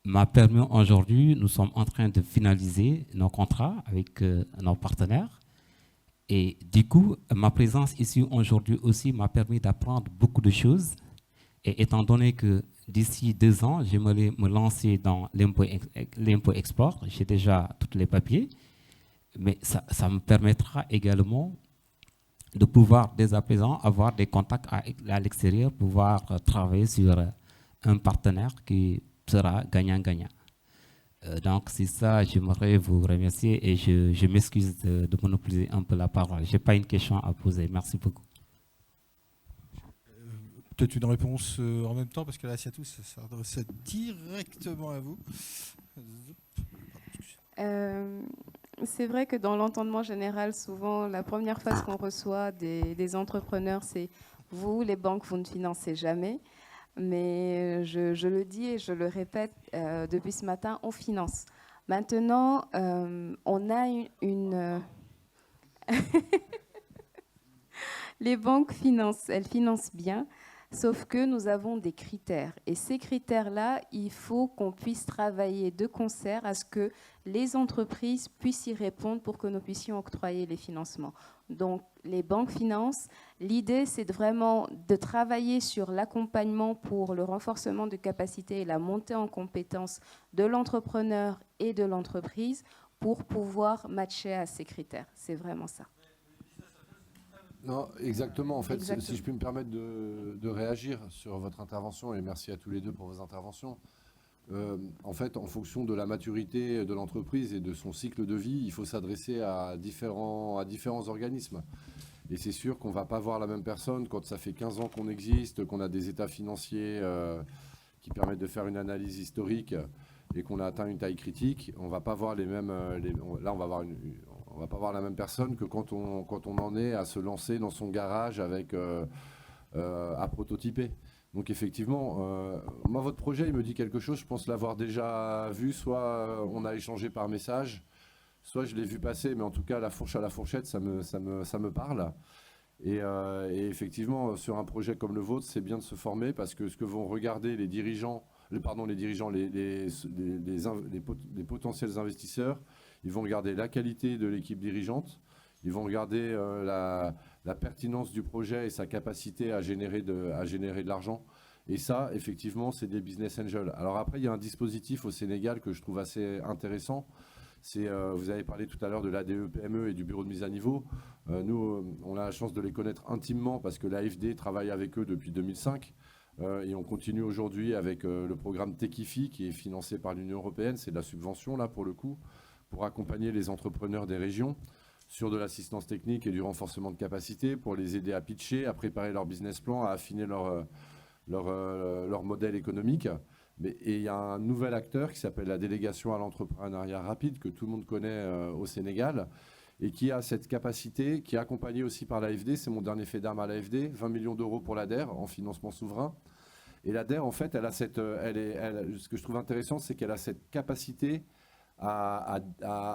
m'a permis aujourd'hui, nous sommes en train de finaliser nos contrats avec nos partenaires. Et du coup, ma présence ici aujourd'hui aussi m'a permis d'apprendre beaucoup de choses. Et étant donné que d'ici 2 ans, j'aimerais me lancer dans l'impôt-export, j'ai déjà tous les papiers, mais ça me permettra également de pouvoir, dès à présent, avoir des contacts à l'extérieur, pouvoir travailler sur un partenaire qui sera gagnant-gagnant. Donc, c'est ça, j'aimerais vous remercier et je m'excuse de monopoliser un peu la parole. Je n'ai pas une question à poser. Merci beaucoup. Peut-être une réponse en même temps, parce que là, Siatou, ça s'adresse directement à vous. C'est vrai que dans l'entendement général, souvent, la première phase qu'on reçoit des entrepreneurs, c'est « vous, les banques, vous ne financez jamais ». Mais je le dis et je le répète depuis ce matin, on finance. Maintenant, on a une les banques financent, elles financent bien, sauf que nous avons des critères. Et ces critères-là, il faut qu'on puisse travailler de concert à ce que les entreprises puissent y répondre pour que nous puissions octroyer les financements. Donc, les banques financent. L'idée, c'est vraiment de travailler sur l'accompagnement pour le renforcement de capacité et la montée en compétences de l'entrepreneur et de l'entreprise pour pouvoir matcher à ces critères. C'est vraiment ça. Non, exactement. En fait, Exactement. si je puis me permettre de réagir sur votre intervention, et merci à tous les deux pour vos interventions. En fait, en fonction de la maturité de l'entreprise et de son cycle de vie, il faut s'adresser à différents organismes. Et c'est sûr qu'on ne va pas voir la même personne quand ça fait 15 ans qu'on existe, qu'on a des états financiers qui permettent de faire une analyse historique et qu'on a atteint une taille critique. On ne va pas voir les mêmes. Là, on va pas voir la même personne que quand on en est à se lancer dans son garage avec à prototyper. Donc effectivement, moi, votre projet, il me dit quelque chose. Je pense l'avoir déjà vu. Soit on a échangé par message, soit je l'ai vu passer. Mais en tout cas, la fourche à la fourchette, ça me parle. Et effectivement, sur un projet comme le vôtre, c'est bien de se former parce que ce que vont regarder les dirigeants, les potentiels investisseurs, Ils vont regarder la qualité de l'équipe dirigeante, ils vont regarder la pertinence du projet et sa capacité à générer de l'argent. Et ça, effectivement, c'est des business angels. Alors après, il y a un dispositif au Sénégal que je trouve assez intéressant. Vous avez parlé tout à l'heure de l'ADE PME et du bureau de mise à niveau. Nous, on a la chance de les connaître intimement parce que l'AFD travaille avec eux depuis 2005. Et on continue aujourd'hui avec le programme Techifi qui est financé par l'Union européenne. C'est de la subvention, là, pour le coup, pour accompagner les entrepreneurs des régions sur de l'assistance technique et du renforcement de capacité, pour les aider à pitcher, à préparer leur business plan, à affiner leur modèle économique. Et il y a un nouvel acteur qui s'appelle la délégation à l'entrepreneuriat rapide, que tout le monde connaît au Sénégal, et qui a cette capacité, qui est accompagné aussi par l'AFD. C'est mon dernier fait d'armes à l'AFD, 20 millions d'euros pour l'ADER en financement souverain. Et l'ADER, en fait, ce que je trouve intéressant, c'est qu'elle a cette capacité à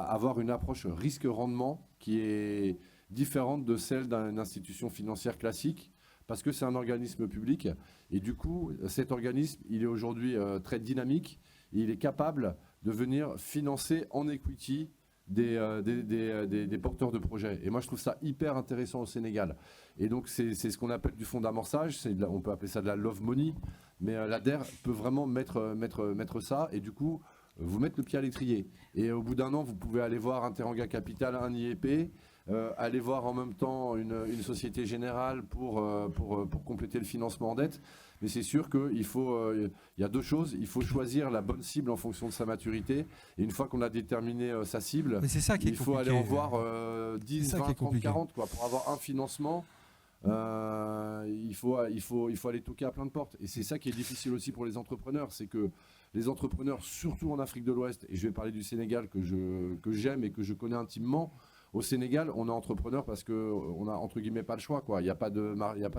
avoir une approche risque-rendement qui est différente de celle d'une institution financière classique, parce que c'est un organisme public. Et du coup, cet organisme, il est aujourd'hui très dynamique. Et il est capable de venir financer en equity des porteurs de projets. Et moi, je trouve ça hyper intéressant au Sénégal. Et donc, c'est ce qu'on appelle du fonds d'amorçage. On peut appeler ça de la love money. Mais l'ADER peut vraiment mettre ça. Et du coup, vous mettre le pied à l'étrier. Et au bout d'un an, vous pouvez aller voir un Teranga Capital, un IEP, aller voir en même temps une Société Générale pour compléter le financement en dette. Mais c'est sûr qu'il y a deux choses. Il faut choisir la bonne cible en fonction de sa maturité. Et une fois qu'on a déterminé sa cible, il faut aller en voir 10, 20, 30, 40. Quoi. Pour avoir un financement, il faut aller toquer à plein de portes. Et c'est ça qui est difficile aussi pour les entrepreneurs. C'est que les entrepreneurs, surtout en Afrique de l'Ouest, et je vais parler du Sénégal que j'aime et que je connais intimement. Au Sénégal, on est entrepreneur parce qu'on n'a entre guillemets pas le choix. Il n'y a pas de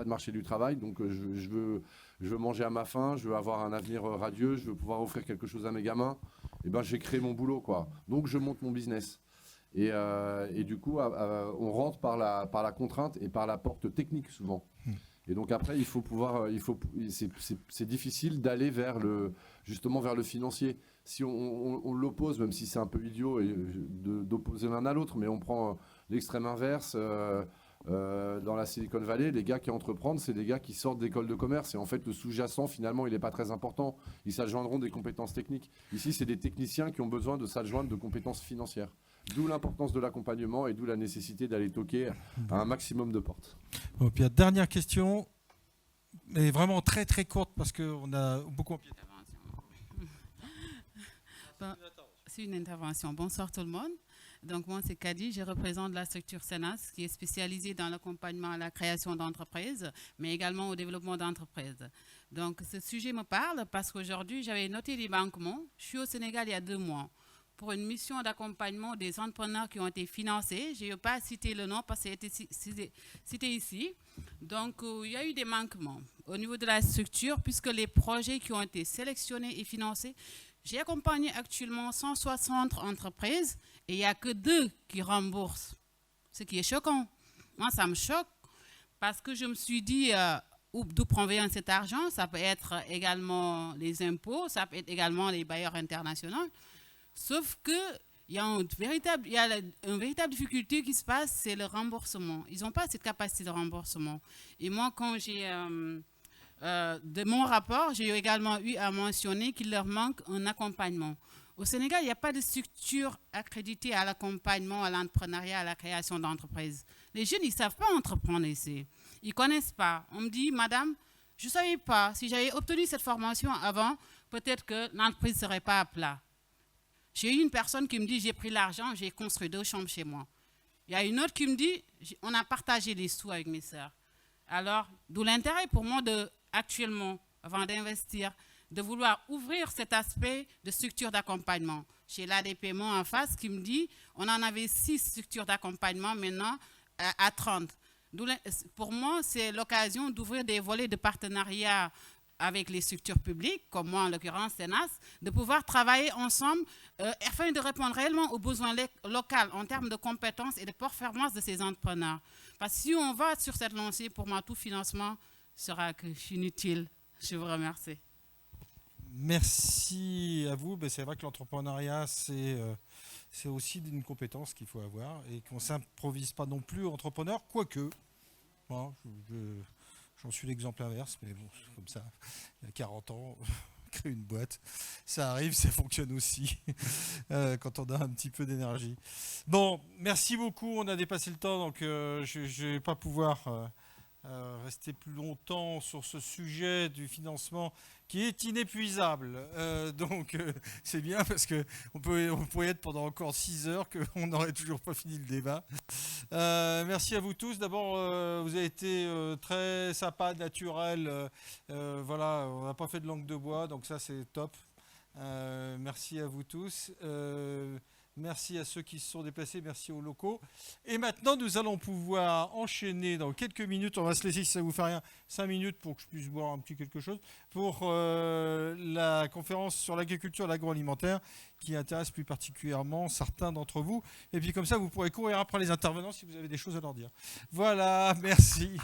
marché du travail, donc je veux manger à ma faim, je veux avoir un avenir radieux, je veux pouvoir offrir quelque chose à mes gamins. Et ben, j'ai créé mon boulot, quoi. Donc je monte mon business. Et du coup, on rentre par la contrainte et par la porte technique souvent. Et donc après, il faut pouvoir, c'est difficile d'aller justement vers le financier. Si on l'oppose, même si c'est un peu idiot d'opposer l'un à l'autre, mais on prend l'extrême inverse. Dans la Silicon Valley, les gars qui entreprennent, c'est des gars qui sortent d'école de commerce. Et en fait, le sous-jacent, finalement, il n'est pas très important. Ils s'adjoindront des compétences techniques. Ici, c'est des techniciens qui ont besoin de s'adjoindre de compétences financières. D'où l'importance de l'accompagnement et d'où la nécessité d'aller toquer à un maximum de portes. Bon, puis, dernière question, mais vraiment très très courte parce qu'on a beaucoup empiété. C'est une intervention. Bonsoir tout le monde. Donc moi c'est Kadi, je représente la structure Senas qui est spécialisée dans l'accompagnement à la création d'entreprises, mais également au développement d'entreprises. Donc ce sujet me parle parce qu'aujourd'hui j'avais noté des manquements. Je suis au Sénégal il y a 2 mois pour une mission d'accompagnement des entrepreneurs qui ont été financés. Je n'ai pas cité le nom parce que c'est cité ici. Donc il y a eu des manquements au niveau de la structure puisque les projets qui ont été sélectionnés et financés, j'ai accompagné actuellement 160 entreprises et il n'y a que 2 qui remboursent, ce qui est choquant. Moi, ça me choque parce que je me suis dit, d'où provient cet argent? Ça peut être également les impôts, ça peut être également les bailleurs internationaux. Sauf qu'il y a une véritable difficulté qui se passe, c'est le remboursement. Ils n'ont pas cette capacité de remboursement. Et moi, quand j'ai... de mon rapport, j'ai également eu à mentionner qu'il leur manque un accompagnement. Au Sénégal, il n'y a pas de structure accréditée à l'accompagnement, à l'entrepreneuriat, à la création d'entreprises. Les jeunes, ils ne savent pas entreprendre ici. Ils ne connaissent pas. On me dit, madame, je ne savais pas. Si j'avais obtenu cette formation avant, peut-être que l'entreprise ne serait pas à plat. J'ai eu une personne qui me dit, j'ai pris l'argent, j'ai construit 2 chambres chez moi. Il y a une autre qui me dit, on a partagé les sous avec mes sœurs. Alors, d'où l'intérêt pour moi actuellement, avant d'investir, de vouloir ouvrir cet aspect de structure d'accompagnement. Chez l'ADPMO en face qui me dit, on en avait 6 structures d'accompagnement maintenant à 30. Pour moi, c'est l'occasion d'ouvrir des volets de partenariat avec les structures publiques, comme moi en l'occurrence Senas, de pouvoir travailler ensemble afin de répondre réellement aux besoins locaux en termes de compétences et de performance de ces entrepreneurs. Parce que si on va sur cette lancée, pour moi, tout financement sera inutile. Je vous remercie. merci à vous. C'est vrai que l'entrepreneuriat, c'est aussi une compétence qu'il faut avoir et qu'on ne s'improvise pas non plus entrepreneur, quoique. Bon, j'en suis l'exemple inverse, mais bon, c'est comme ça. Il y a 40 ans, créer une boîte, ça arrive, ça fonctionne aussi quand on a un petit peu d'énergie. Bon, merci beaucoup. On a dépassé le temps, donc je ne vais pas pouvoir rester plus longtemps sur ce sujet du financement qui est inépuisable. Donc c'est bien parce qu'on pourrait être pendant encore 6 heures qu'on n'aurait toujours pas fini le débat. Merci à vous tous. D'abord, vous avez été très sympa, naturel. Voilà, on n'a pas fait de langue de bois, donc ça c'est top. Merci à vous tous. Merci à ceux qui se sont déplacés, merci aux locaux. Et maintenant, nous allons pouvoir enchaîner dans quelques minutes. On va se laisser, si ça ne vous fait rien, 5 minutes pour que je puisse boire un petit quelque chose, pour la conférence sur l'agriculture et l'agroalimentaire qui intéresse plus particulièrement certains d'entre vous. Et puis comme ça, vous pourrez courir après les intervenants si vous avez des choses à leur dire. Voilà, merci.